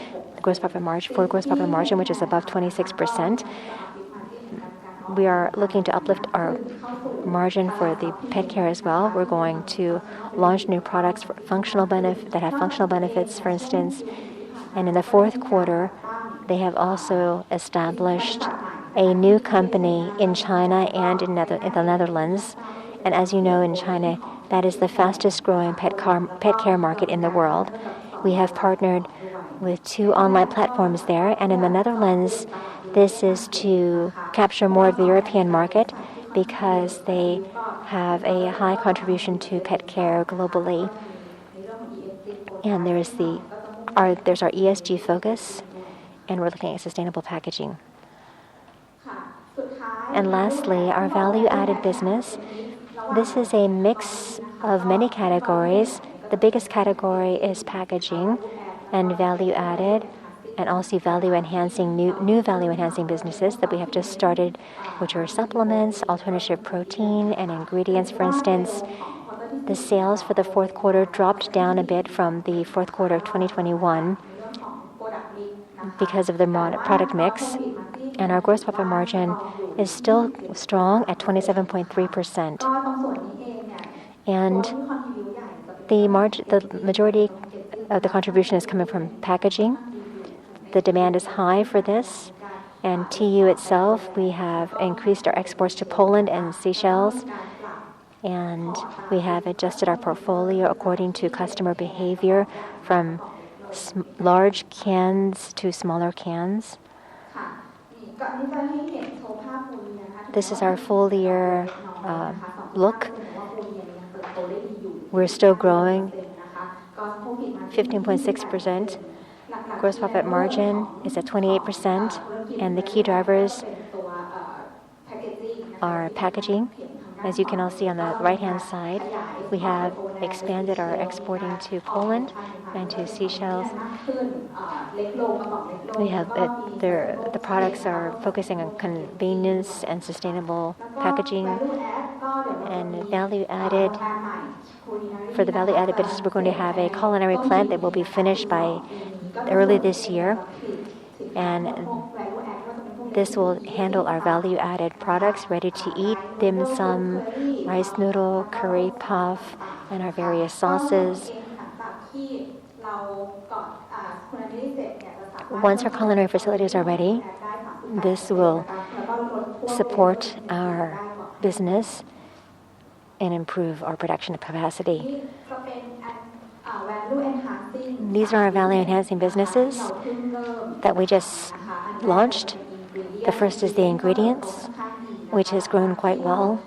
Gross profit margin, which is above 26%. We are looking to uplift our margin for the pet care as well. We're going to launch new products for that have functional benefits, for instance. And in the fourth quarter, they have also established a new company in China and in the Netherlands. And as you know, in China, that is the fastest growing pet care market in the world. We have partnered with 2 online platforms there, and in the Netherlands, this is to capture more of the European market because they have a high contribution to pet care globally. And there's our ESG focus, and we're looking at sustainable packaging. And lastly, our value-added business. This is a mix of many categories. The biggest category is packaging and value-added, and also value-enhancing, new value-enhancing businesses that we have just started, which are supplements, alternative protein, and ingredients, for instance. The sales for the fourth quarter dropped down a bit from the fourth quarter of 2021 because of the product mix, and our gross profit margin is still strong at 27.3%. And the majority of the contribution is coming from packaging. The demand is high for this, and TU itself, we have increased our exports to Poland and Seychelles, and we have adjusted our portfolio according to customer behavior from large cans to smaller cans. This is our full year look. We're still growing 15.6%. Gross profit margin is at 28%. And the key drivers are packaging. As you can all see on the right-hand side, we have expanded our exporting to Poland and to Seychelles. We have the products are focusing on convenience and sustainable packaging and value added. For the value added business, we're going to have a culinary plant that will be finished by early this year, and this will handle our value-added products, ready to eat, dim sum, rice noodle, curry puff, and our various sauces. Once our culinary facilities are ready, this will support our business and improve our production capacity. These are our value-enhancing businesses that we just launched. The first is the ingredients, which has grown quite well.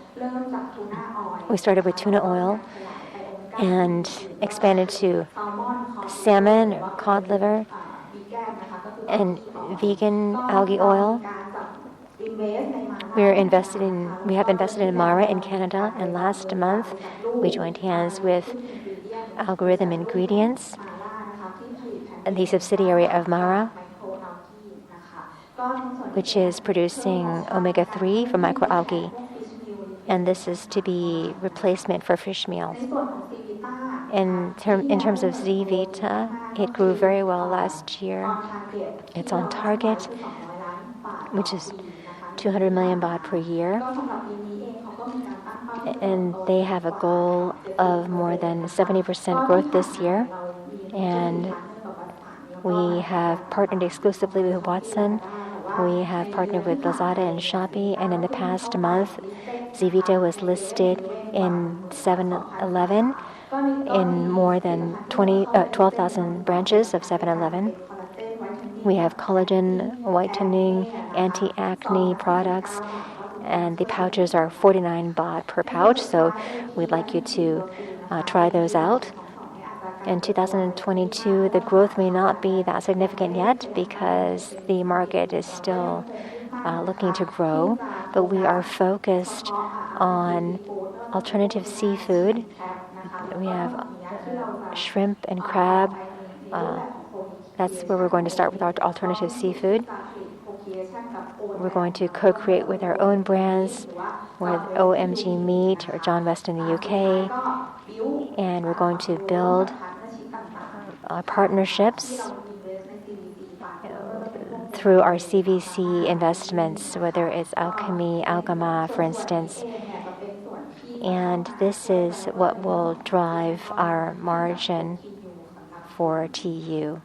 We started with tuna oil and expanded to salmon or cod liver and vegan algae oil. We have invested in Mara in Canada, and last month we joined hands with Algorithm Ingredients, the subsidiary of Mara, which is producing omega-3 from microalgae, and this is to be replacement for fish meals. In terms of Z-Vita, it grew very well last year. It's on target, which is 200 million baht per year, and they have a goal of more than 70% growth this year, and we have partnered exclusively with Watson. We have partnered with Lazada and Shopee, and in the past month, Z-Vita was listed in 7-Eleven in more than 12,000 branches of 7-Eleven. We have collagen, whitening, anti-acne products, and the pouches are 49 baht per pouch, so we'd like you to try those out. In 2022, the growth may not be that significant yet because the market is still looking to grow, but we are focused on alternative seafood. We have shrimp and crab. That's where we're going to start with our alternative seafood. We're going to co-create with our own brands, with OMG Meat or John West in the UK, and we're going to build partnerships through our CVC investments, whether it's Alchemy, Algama, for instance. And this is what will drive our margin for TU.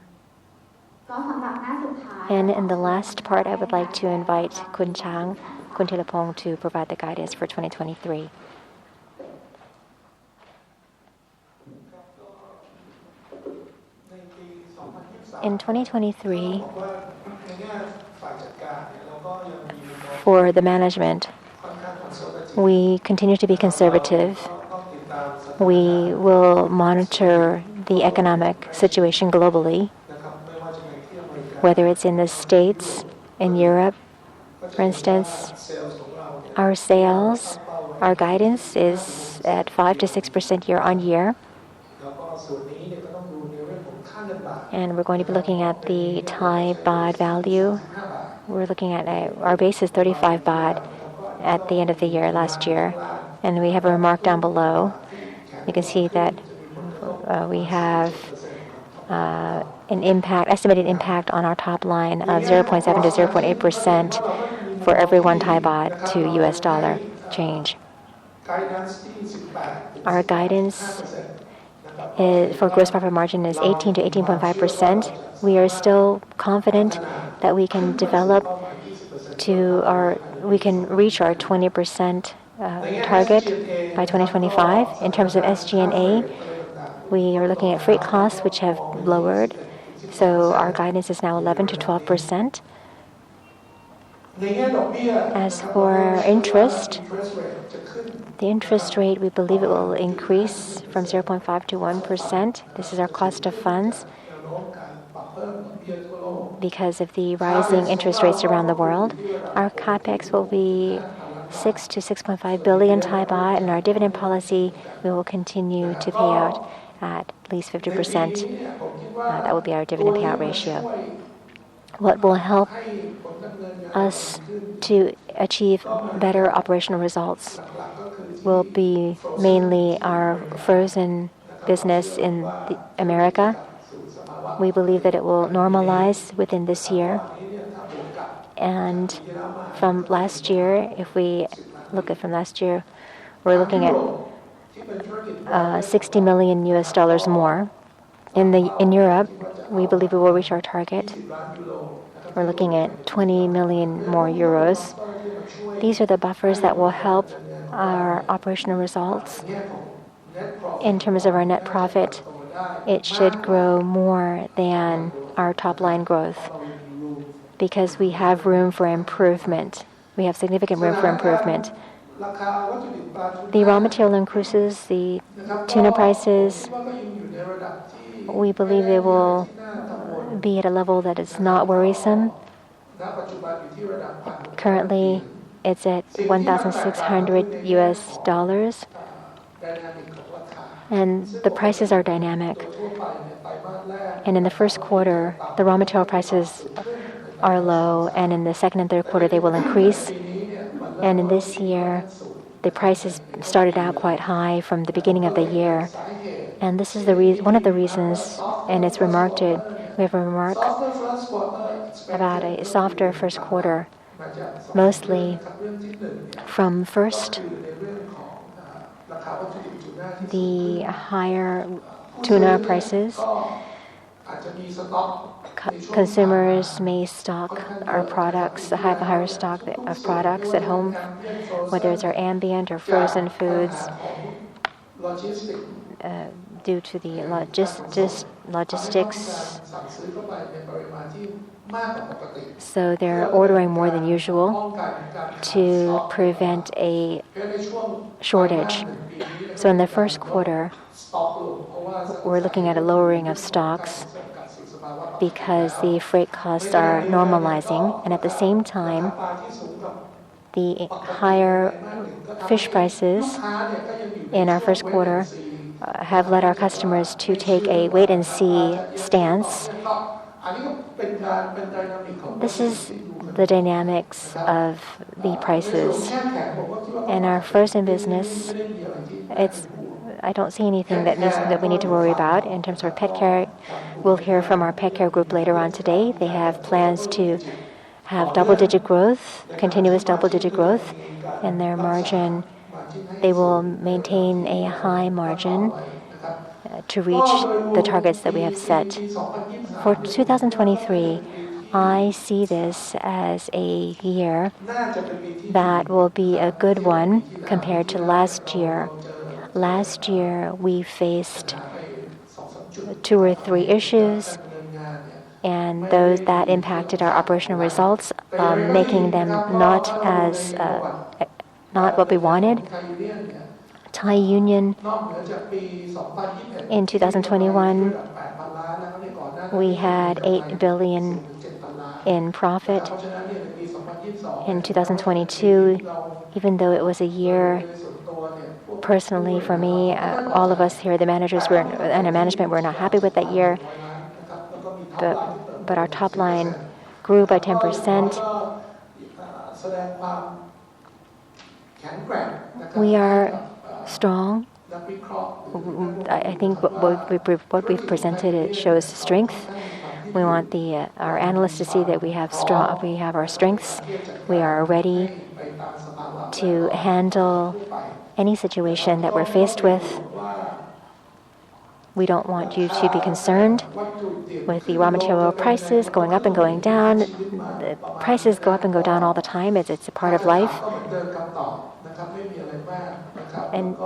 And in the last part, I would like to invite Kun Thilapong to provide the guidance for 2023. In 2023, for the management, we continue to be conservative. We will monitor the economic situation globally, whether it's in the States, in Europe, for instance. Our sales, our guidance is at 5 to 6% year on year. And we're going to be looking at the Thai baht value. We're looking at our base is 35 baht at the end of the year last year. And we have a remark down below. You can see that we have an estimated impact on our top line of 0.7 to 0.8% for every 1 Thai baht to US dollar change. Our guidance for gross profit margin is 18 to 18.5%. We are still confident that we can we can reach our 20% target by 2025. In terms of SG&A, we are looking at freight costs, which have lowered. So our guidance is now 11 to 12%. As for interest, the interest rate, we believe it will increase from 0.5 to 1%. This is our cost of funds. because of the rising interest rates around the world. Our capex will be 6 to 6.5 billion Thai baht, and our dividend policy we will continue to pay out at least 50%. That will be our dividend payout ratio. What will help us to achieve better operational results will be mainly our frozen business in America. We believe that it will normalize within this year. And from last year, if we look at from last year, we're looking at $60 million more. In Europe, we believe we will reach our target. We're looking at 20 million more euros. These are the buffers that will help our operational results. In terms of our net profit, it should grow more than our top line growth because we have room for improvement. We have significant room for improvement. The raw material increases, the tuna prices, we believe they will be at a level that is not worrisome. Currently, it's at $1,600, and the prices are dynamic. And in the first quarter, the raw material prices are low, and in the second and third quarter, they will increase. And in this year, the prices started out quite high from the beginning of the year. And this is one of the reasons, and it's remarked it. We have a remark about a softer first quarter, mostly from first the higher tuna prices. Consumers may stock our products, have a higher stock of products at home, whether it's our ambient or frozen foods, due to the logistics. So they're ordering more than usual to prevent a shortage. So in the first quarter, we're looking at a lowering of stocks because the freight costs are normalizing, and at the same time, the higher fish prices in our first quarter have led our customers to take a wait-and-see stance. This is the dynamics of the prices. In our frozen business, I don't see anything that we need to worry about. In terms of our pet care, we'll hear from our pet care group later on today. They have plans to have double-digit growth, continuous double-digit growth in their margin. They will maintain a high margin to reach the targets that we have set. For 2023, I see this as a year that will be a good one compared to last year. Last year, we faced 2 or 3 issues, and those that impacted our operational results, making them not what we wanted. Thai Union in 2021, we had 8 billion in profit. In 2022, even though it was a year, personally for me, all of us here, the managers and our management were not happy with that year. But our top line grew by 10%. We are strong. I think what we've presented, it shows strength. We want our analysts to see that we have our strengths. We are ready to handle any situation that we're faced with. We don't want you to be concerned with the raw material prices going up and going down. The prices go up and go down all the time. It's a part of life. And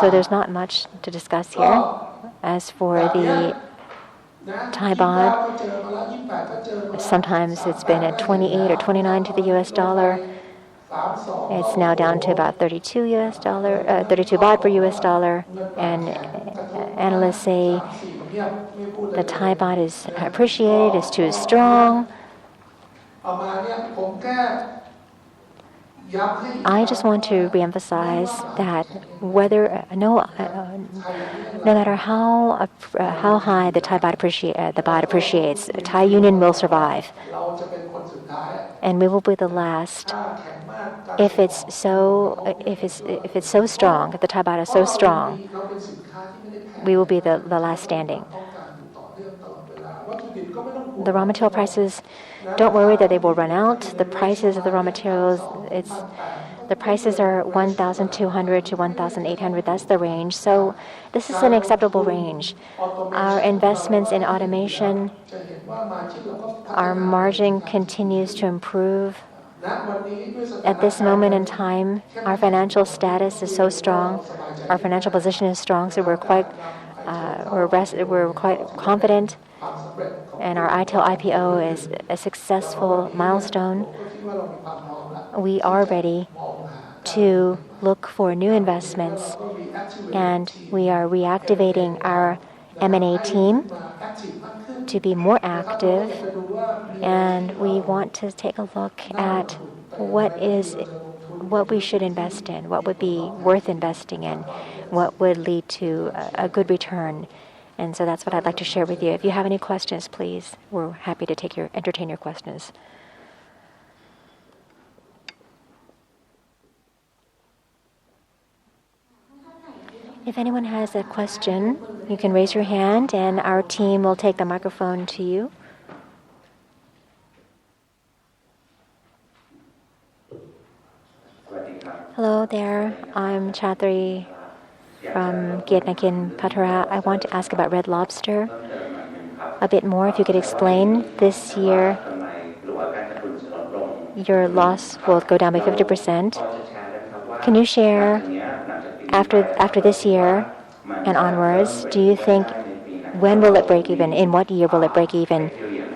so there's not much to discuss here. As for the Thai baht, sometimes it's been at 28 or 29 to the US dollar. It's now down to about 32 baht per US dollar, and analysts say The Thai baht is appreciated, is too strong. I just want to reemphasize that no matter how high the Thai baht appreciates, Thai Union will survive, and we will be the last. If it's so strong, if the Thai baht is so strong, we will be the last standing. The raw material prices, don't worry that they will run out. The prices of the raw materials, the prices are 1,200 to 1,800. That's the range. So this is an acceptable range. Our investments in automation, our margin continues to improve. At this moment in time, our financial status is so strong, our financial position is strong, so we're quite confident. And our ITIL IPO is a successful milestone. We are ready to look for new investments, and we are reactivating our M&A team to be more active, and we want to take a look at what we should invest in, what would be worth investing in, what would lead to a good return. And so that's what I'd like to share with you. If you have any questions, please, we're happy to entertain your questions. If anyone has a question, you can raise your hand and our team will take the microphone to you. Hello there, I'm Chatri from Kietnakin Patara. I want to ask about Red Lobster a bit more. If you could explain, this year your loss will go down by 50%. Can you share after this year and onwards, do you think when will it break even? In what year will it break even?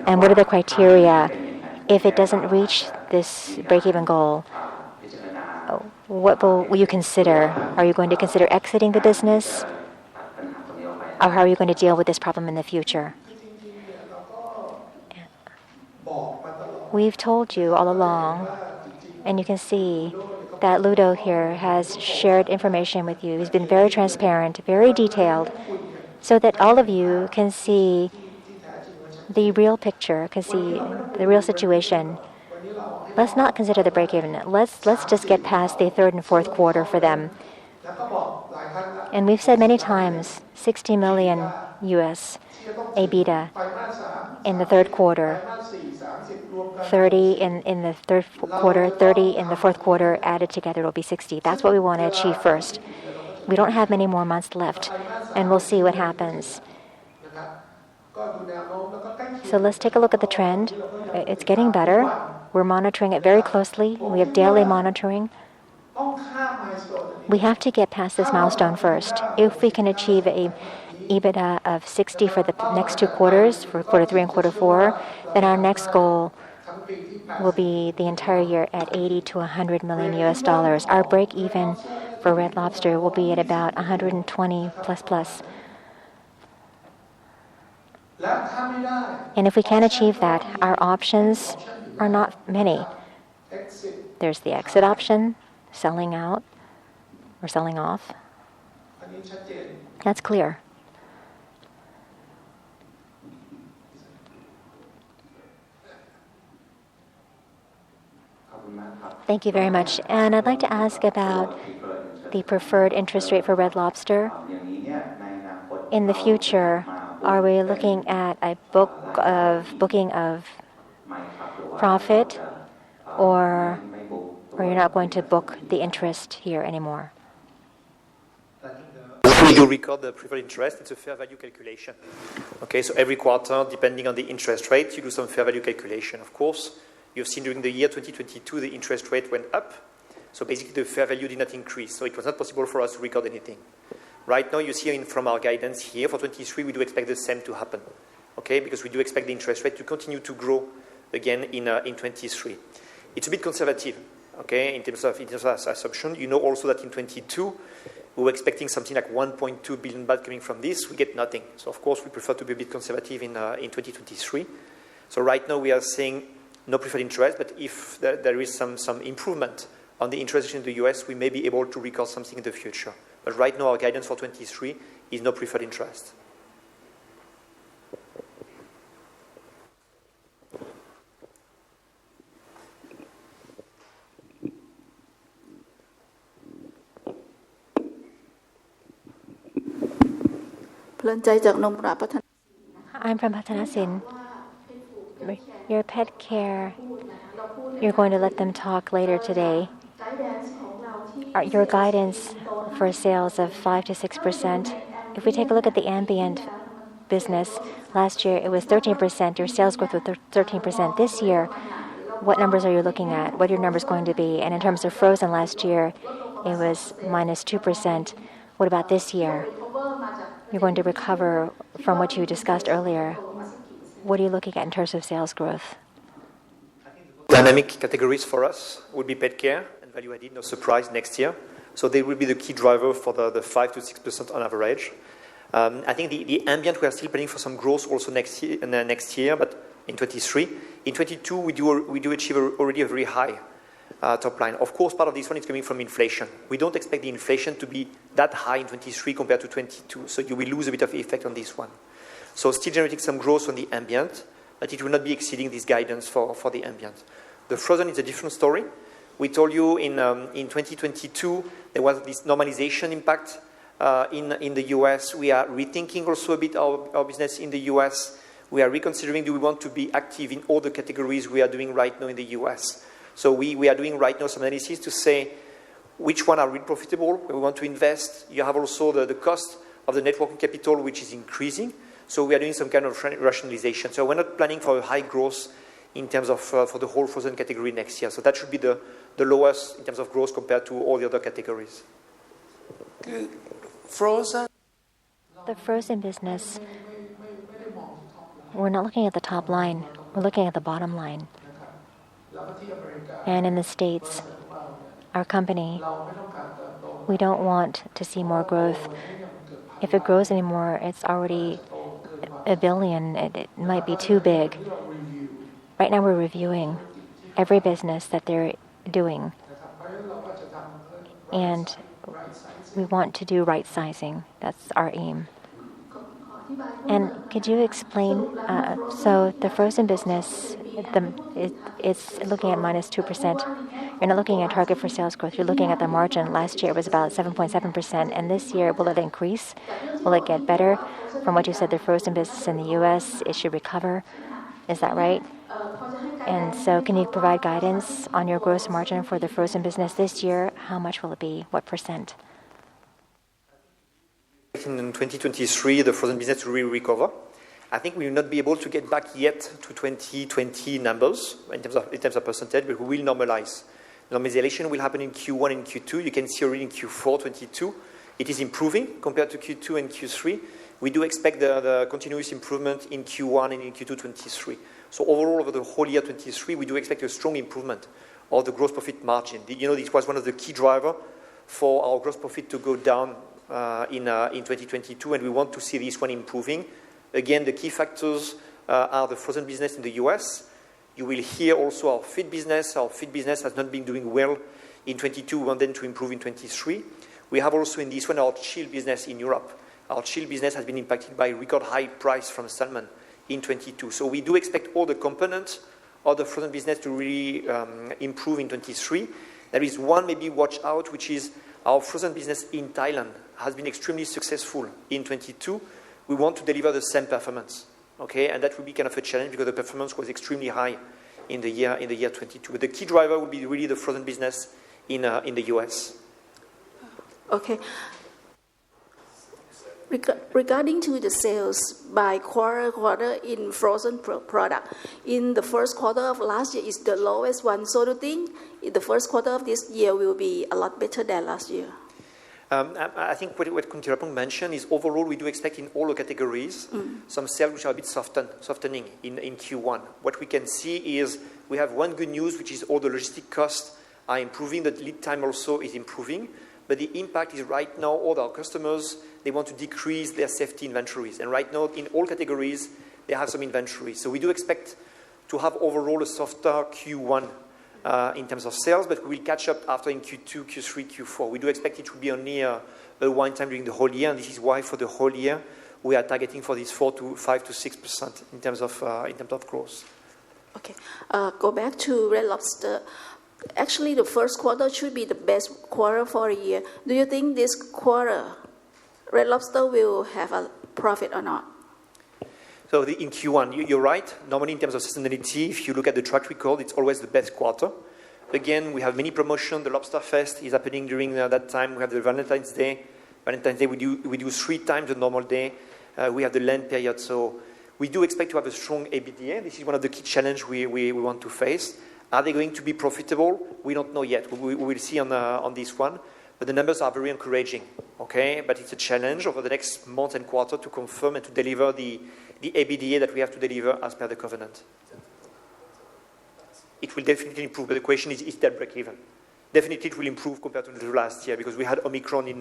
And what are the criteria if it doesn't reach this break-even goal? What will you consider? Are you going to consider exiting the business? Or how are you going to deal with this problem in the future? We've told you all along, and you can see that Ludo here has shared information with you. He's been very transparent, very detailed, so that all of you can see the real picture, can see the real situation. Let's not consider the break-even. Let's just get past the third and fourth quarter for them. And we've said many times, 60 million US EBITDA in the third quarter, 30 in the third quarter, 30 in the fourth quarter, added together will be 60. That's what we want to achieve first. We don't have many more months left, and we'll see what happens. So let's take a look at the trend. It's getting better. We're monitoring it very closely. We have daily monitoring. We have to get past this milestone first. If we can achieve a EBITDA of 60 for the next two quarters, for quarter 3 and quarter 4, then our next goal will be the entire year at 80 to 100 million US dollars. Our break even for Red Lobster will be at about 120 plus. And if we can't achieve that, our options are not many. There's the exit option, selling out or selling off. That's clear. Thank you very much. And I'd like to ask about the preferred interest rate for Red Lobster. In the future, are we looking at a booking of profit, or you're not going to book the interest here anymore? When you record the preferred interest, it's a fair value calculation. Okay, so every quarter, depending on the interest rate, you do some fair value calculation. Of course, you've seen during the year 2022, the interest rate went up. So basically, the fair value did not increase. So it was not possible for us to record anything. Right now, you see from our guidance here for 23, we do expect the same to happen. Okay, because we do expect the interest rate to continue to grow again in 23. It's a bit conservative. okay, in terms of assumption. You know also that in 22, we were expecting something like 1.2 billion baht coming from this. We get nothing. So, of course, we prefer to be a bit conservative in 2023. So right now we are saying no preferred interest, but if there is some improvement on the interest in the US, we may be able to record something in the future. But right now our guidance for 23 is no preferred interest. I'm from Patanasin. Your pet care, you're going to let them talk later today. Your guidance for sales of 5 to 6%. If we take a look at the ambient business, last year it was 13%. Your sales growth was 13%. This year, what numbers are you looking at? What are your numbers going to be? And in terms of frozen last year, it was minus 2%. What about this year? You're going to recover from what you discussed earlier. What are you looking at in terms of sales growth? Dynamic categories for us would be pet care and value added, no surprise, next year. So they will be the key driver for the 5 to 6% on average. I think the ambient, we are still planning for some growth also next year, but in 23. In 22, we do achieve already a very high top line. Of course, part of this one is coming from inflation. We don't expect the inflation to be that high in 23 compared to 22, so you will lose a bit of effect on this one. So still generating some growth on the ambient, but it will not be exceeding this guidance for the ambient. The frozen is a different story. We told you in 2022 there was this normalization impact in the US. We are rethinking also a bit our business in the US. We are reconsidering, do we want to be active in all the categories we are doing right now in the US? So we are doing right now some analysis to say which one are really profitable, where we want to invest. You have also the cost of the net working capital, which is increasing. So we are doing some kind of rationalization. So we're not planning for a high growth in terms of for the whole frozen category next year. So that should be the lowest in terms of growth compared to all the other categories. Frozen? The frozen business, we're not looking at the top line. We're looking at the bottom line. And in the States, our company, we don't want to see more growth. If it grows anymore, it's already $1 billion. It might be too big. Right now we're reviewing every business that they're doing. And we want to do right sizing. That's our aim. And could you explain, so the frozen business, it's looking at minus 2%. You're not looking at target for sales growth. You're looking at the margin. Last year it was about 7.7%. And this year, will it increase? Will it get better? From what you said, the frozen business in the U.S., it should recover. Is that right? And so can you provide guidance on your gross margin for the frozen business this year? How much will it be? What percent? In 2023, the frozen business will recover. I think we will not be able to get back yet to 2020 numbers in terms of percentage, but we will normalize. Normalization will happen in Q1 and Q2. You can see already in Q4 22. It is improving compared to Q2 and Q3. We do expect the continuous improvement in Q1 and in Q2 23. So overall, over the whole year 23, we do expect a strong improvement of the gross profit margin. You know, this was one of the key drivers for our gross profit to go down in 2022, and we want to see this one improving. Again, the key factors are the frozen business in the US. You will hear also our feed business. Our feed business has not been doing well in 22. We want them to improve in 23. We have also in this one our chill business in Europe. Our chill business has been impacted by record high price from salmon in 22. So we do expect all the components of the frozen business to really improve in 23. There is one maybe watch out, which is our frozen business in Thailand has been extremely successful in 22. We want to deliver the same performance, okay? And that will be kind of a challenge because the performance was extremely high in the year 22. But the key driver will be really the frozen business in the US. Okay. Regarding to the sales by quarter in frozen product, in the first quarter of last year is the lowest one. So do you think the first quarter of this year will be a lot better than last year? I think what Khun Thirapong mentioned is overall we do expect in all the categories some sales which are a bit softening in Q1. What we can see is we have one good news, which is all the logistic costs are improving. The lead time also is improving. But the impact is right now all our customers, they want to decrease their safety inventories. And right now, in all categories, they have some inventory. So we do expect to have overall a softer Q1 in terms of sales, but we will catch up after in Q2, Q3, Q4. We do expect it to be only a one time during the whole year, and this is why for the whole year, we are targeting for this 5 to 6% in terms of growth. Okay. Go back to Red Lobster. Actually, the first quarter should be the best quarter for a year. Do you think this quarter, Red Lobster will have a profit or not? So in Q1, you're right. Normally, in terms of seasonality, if you look at the track record, it's always the best quarter. Again, we have many promotions. The Lobster Fest is happening during that time. We have the Valentine's Day. Valentine's Day, we do 3 times the normal day. We have the Lent period. So we do expect to have a strong EBITDA. This is one of the key challenges we want to face. Are they going to be profitable? We don't know yet. We will see on this one. But the numbers are very encouraging, okay? But it's a challenge over the next month and quarter to confirm and to deliver the EBITDA that we have to deliver as per the covenant. It will definitely improve, but the question is that break even? Definitely it will improve compared to the last year because we had Omicron in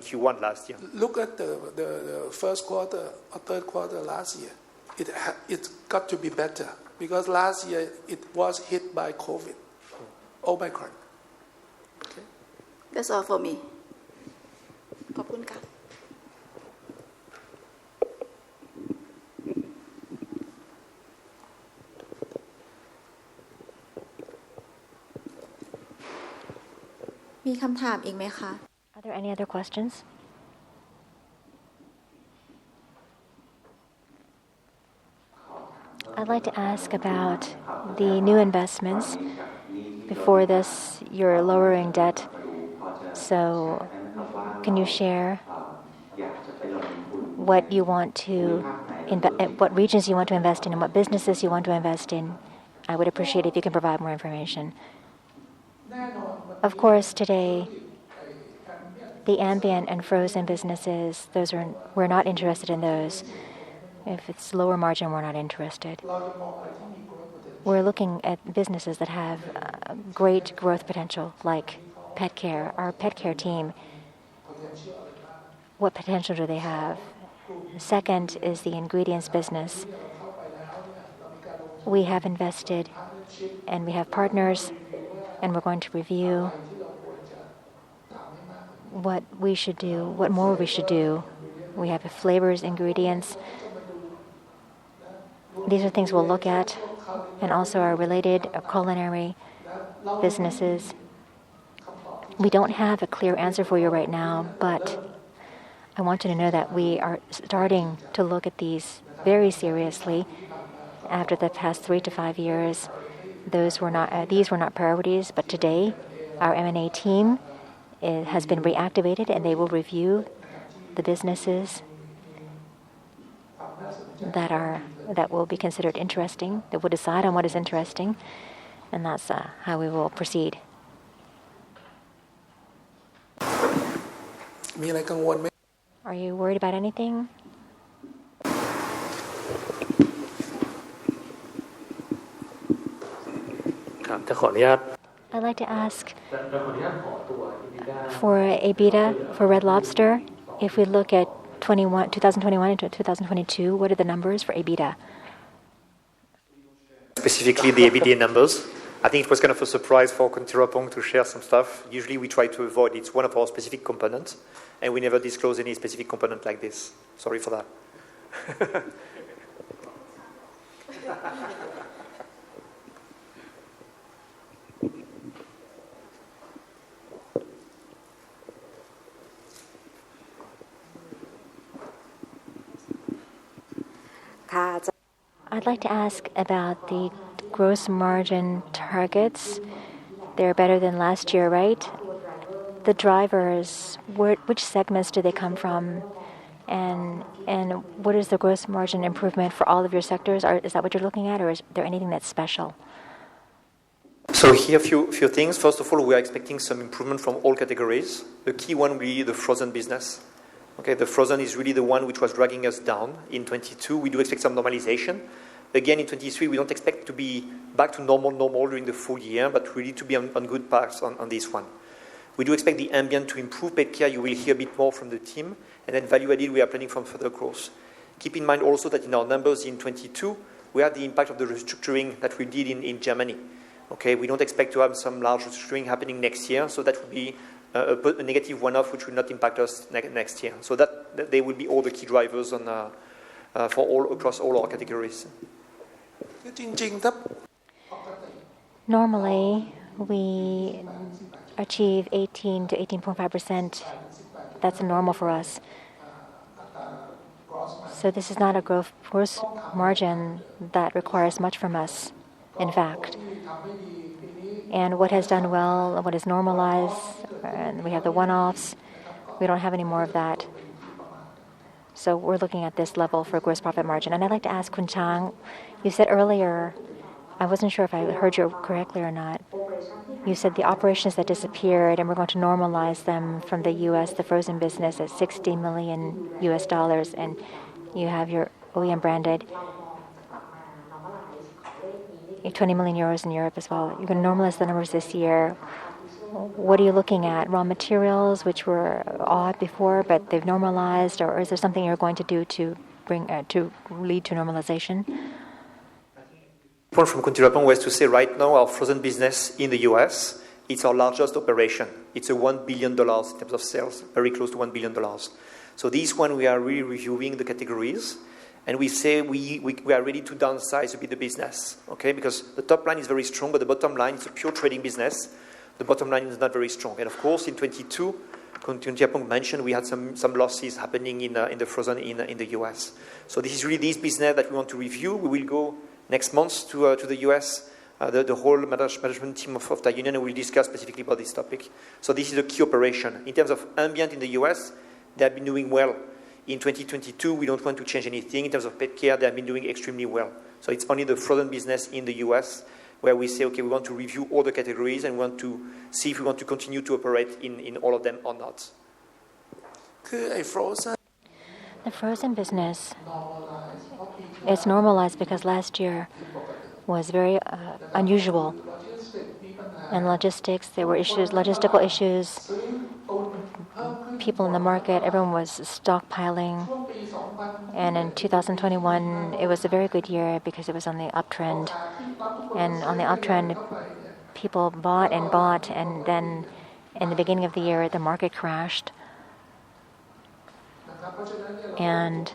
Q1 last year. Look at the first quarter or third quarter last year. It got to be better because last year it was hit by COVID, Omicron. Okay. That's all for me. ขอบคุณค่ะ มีคำถามอีกไหมคะ Are there any other questions? I'd like to ask about the new investments. Before this, you're lowering debt. So, can you share what you want to what regions you want to invest in and what businesses you want to invest in? I would appreciate if you can provide more information. Of course, today, the ambient and frozen businesses, we're not interested in those. If it's lower margin, we're not interested. We're looking at businesses that have great growth potential, like pet care. Our pet care team, what potential do they have? Second is the ingredients business. We have invested and we have partners, and we're going to review what we should do, what more we should do. We have the flavors, ingredients. These are things we'll look at, and also our related culinary businesses. We don't have a clear answer for you right now, but I want you to know that we are starting to look at these very seriously. After the past 3 to 5 years, these were not priorities, but today our M&A team has been reactivated, and they will review the businesses that will be considered interesting. They will decide on what is interesting, and that's how we will proceed. มีอะไรกังวลไหม Are you worried about anything? I'd like to ask for EBITDA for Red Lobster. If we look at 2021 into 2022, what are the numbers for EBITDA? Specifically the EBITDA numbers. I think it was kind of a surprise for Kuntirapong to share some stuff. Usually we try to avoid it. It's one of our specific components, and we never disclose any specific component like this. Sorry for that. I'd like to ask about the gross margin targets. They're better than last year, right? The drivers, which segments do they come from? And what is the gross margin improvement for all of your sectors? Is that what you're looking at, or is there anything that's special? So here, a few things. First of all, we are expecting some improvement from all categories. The key one will be the frozen business. Okay, the frozen is really the one which was dragging us down in 22. We do expect some normalization. again, in 23, we don't expect to be back to normal during the full year, but really to be on good paths on this one. We do expect the ambient to improve pet care. You will hear a bit more from the team. And then value-added, we are planning for further growth. Keep in mind also that in our numbers in 22, we have the impact of the restructuring that we did in Germany. Okay, we don't expect to have some large restructuring happening next year, so that would be a negative one-off which will not impact us next year. So that they will be all the key drivers across all our categories. Normally, we achieve 18 to 18.5%. That's normal for us. So this is not a gross margin that requires much from us, in fact. And what has done well, what is normalized, and we have the one-offs, we don't have any more of that. So we're looking at this level for gross profit margin. And I'd like to ask Kun Chang, you said earlier, I wasn't sure if I heard you correctly or not. You said the operations that disappeared, and we're going to normalize them from the U.S., the frozen business, at $60 million, and you have your OEM branded 20 million euros in Europe as well. You're going to normalize the numbers this year. What are you looking at? Raw materials, which were odd before, but they've normalized, or is there something you're going to do to lead to normalization? The point from Kuntirapong was to say right now our frozen business in the US, it's our largest operation. It's a $1 billion in terms of sales, very close to $1 billion. So this one we are really reviewing the categories, and we say we are ready to downsize a bit the business, okay? Because the top line is very strong, but the bottom line is a pure trading business. The bottom line is not very strong. And of course, in 22, Kuntirapong mentioned we had some losses happening in the frozen in the US. So this is really this business that we want to review. We will go next month to the US, the whole management team of Thai Union, and we'll discuss specifically about this topic. So this is a key operation. In terms of ambient in the US, they have been doing well. In 2022, we don't want to change anything. In terms of pet care, they have been doing extremely well. So it's only the frozen business in the US where we say, okay, we want to review all the categories and want to see if we want to continue to operate in all of them or not. The frozen business is normalized because last year was very unusual. And logistics, there were issues, logistical issues. People in the market, everyone was stockpiling. And in 2021, it was a very good year because it was on the uptrend. And on the uptrend, people bought, and then in the beginning of the year, the market crashed. And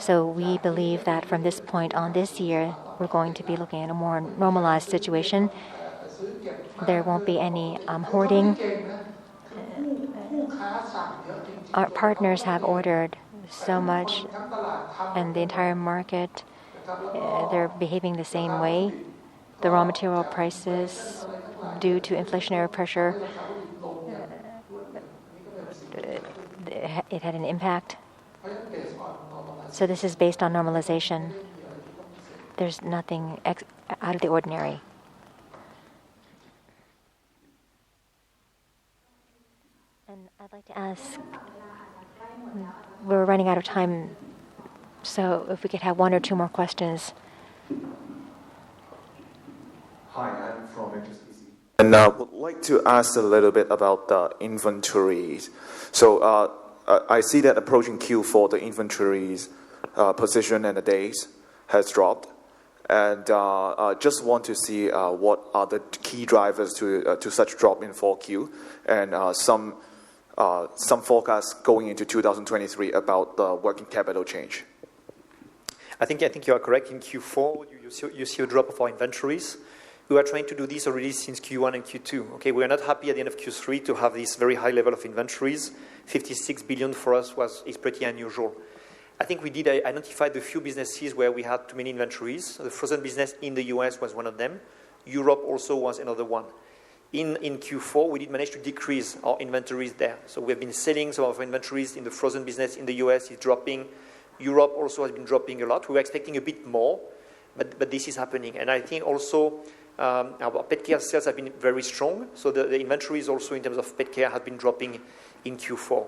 so we believe that from this point on this year, we're going to be looking at a more normalized situation. There won't be any hoarding. Our partners have ordered so much, and the entire market, they're behaving the same way. The raw material prices, due to inflationary pressure, it had an impact. So this is based on normalization. There's nothing out of the ordinary. And I'd like to ask, we're running out of time, so if we could have one or two more questions. Hi, I'm from HSBC. And would like to ask a little bit about the inventories. So I see that approaching Q4, the inventories position and the days has dropped. And just want to see what are the key drivers to such drop in 4Q, and some forecasts going into 2023 about the working capital change. I think you are correct. In Q4, you see a drop of our inventories. We were trying to do this already since Q1 and Q2. Okay, we are not happy at the end of Q3 to have this very high level of inventories. 56 billion for us is pretty unusual. I think we did identify the few businesses where we had too many inventories. The frozen business in the US was one of them. Europe also was another one. In Q4, we did manage to decrease our inventories there. So we have been selling some of our inventories in the frozen business in the US is dropping. Europe also has been dropping a lot. We were expecting a bit more, but this is happening. And I think also our pet care sales have been very strong. So the inventories also in terms of pet care have been dropping in Q4.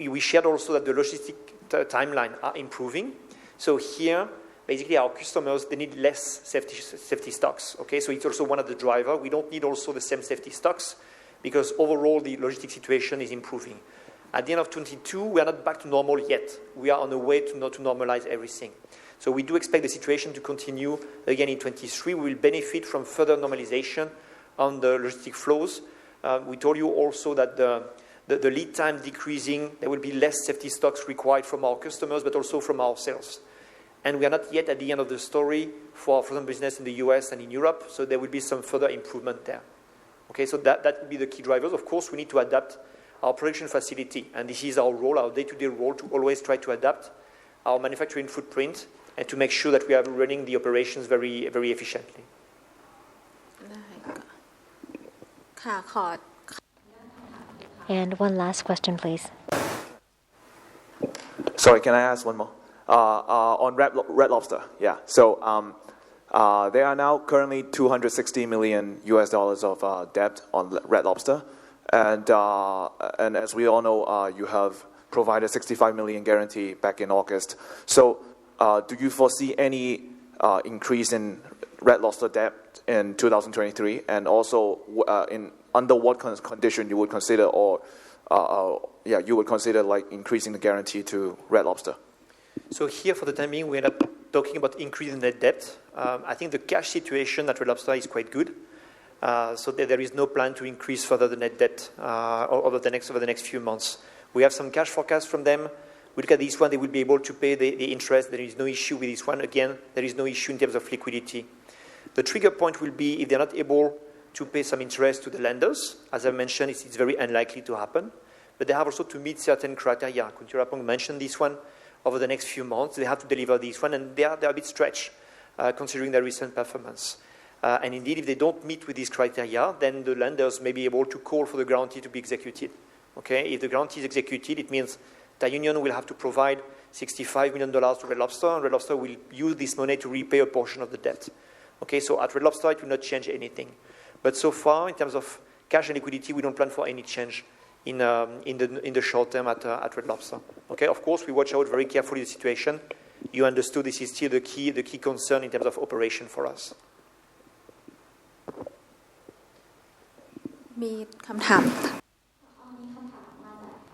We shared also that the logistic timeline are improving. So here, basically our customers, they need less safety stocks. Okay, so it's also one of the drivers. We don't need also the same safety stocks because overall the logistics situation is improving. At the end of 2022, we are not back to normal yet. We are on the way to normalize everything. So we do expect the situation to continue again in 2023. We will benefit from further normalization on the logistic flows. We told you also that the lead time decreasing, there will be less safety stocks required from our customers, but also from ourselves. And we are not yet at the end of the story for our frozen business in the US and in Europe, so there will be some further improvement there. Okay, so that will be the key drivers. Of course, we need to adapt our production facility, and this is our role, our day-to-day role, to always try to adapt our manufacturing footprint and to make sure that we are running the operations very, very efficiently. And one last question, please. Sorry, can I ask one more? On Red Lobster, yeah. So there are now currently $260 million of debt on Red Lobster, and as we all know, you have provided $65 million guarantee back in August. So do you foresee any increase in Red Lobster debt in 2023, and also under what condition you would consider, you would consider like increasing the guarantee to Red Lobster? So here, for the time being, we are not talking about increasing net debt. I think the cash situation at Red Lobster is quite good. So there is no plan to increase further the net debt over the next few months. We have some cash forecast from them. We look at this one, they will be able to pay the interest. There is no issue with this one. Again, there is no issue in terms of liquidity. The trigger point will be if they're not able to pay some interest to the lenders. As I mentioned, it's very unlikely to happen. But they have also to meet certain criteria. Khun Thirapong mentioned this one. Over the next few months, they have to deliver this one, and they are a bit stretched considering their recent performance. And indeed, if they don't meet with these criteria, then the lenders may be able to call for the guarantee to be executed. Okay? If the guarantee is executed, it means Thai Union will have to provide $65 million to Red Lobster, and Red Lobster will use this money to repay a portion of the debt. Okay? So at Red Lobster, it will not change anything. But so far, in terms of cash and liquidity, we don't plan for any change in the short term at Red Lobster. Okay, of course, we watch out very carefully the situation. You understood this is still the key concern in terms of operation for us.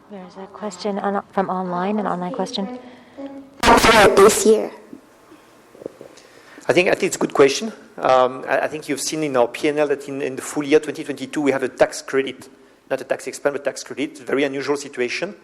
There's a question from online, an online question. This year. I think it's a good question. I think you've seen in our P&L that in the full year 2022 we have a tax credit. Not a tax expense, but tax credit. It's a very unusual situation.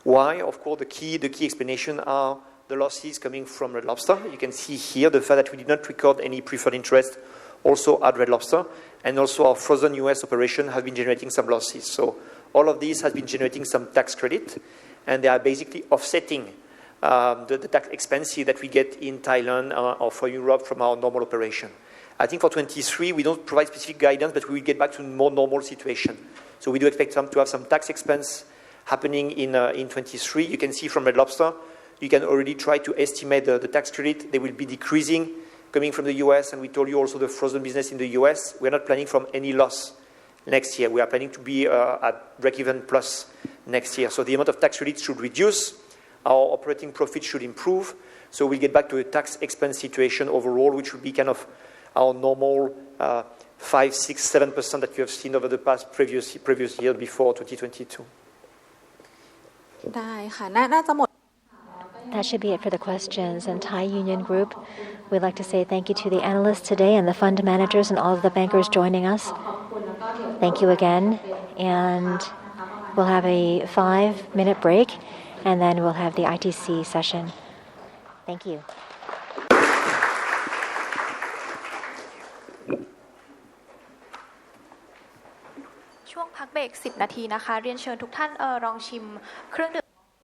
Why? Of course, the key explanation are the losses coming from Red Lobster. You can see here the fact that we did not record any preferred interest also at Red Lobster, and also our frozen US operation have been generating some losses. So all of these has been generating some tax credit, and they are basically offsetting the tax expenses that we get in Thailand or for Europe from our normal operation. I think for 23, we don't provide specific guidance, but we will get back to a more normal situation. So we do expect to have some tax expense happening in 23. You can see from Red Lobster, you can already try to estimate the tax credit. They will be decreasing coming from the US, and we told you also the frozen business in the US. We're not planning from any loss next year. We are planning to be at break-even plus next year. So the amount of tax credit should reduce. Our operating profit should improve. So we'll get back to a tax expense situation overall, which would be kind of our normal 5, 6, 7% that you have seen over the past previous year before 2022. That should be it for the questions. And Thai Union Group, we'd like to say thank you to the analysts today and the fund managers and all of the bankers joining us. Thank you again. And we'll have a 5-minute break, and then we'll have the ITC session. Thank you. ช่วงพักเบรก10 นาทีนะคะเรียนเชิญทุกท่านลองชิมเครื่องดื่ม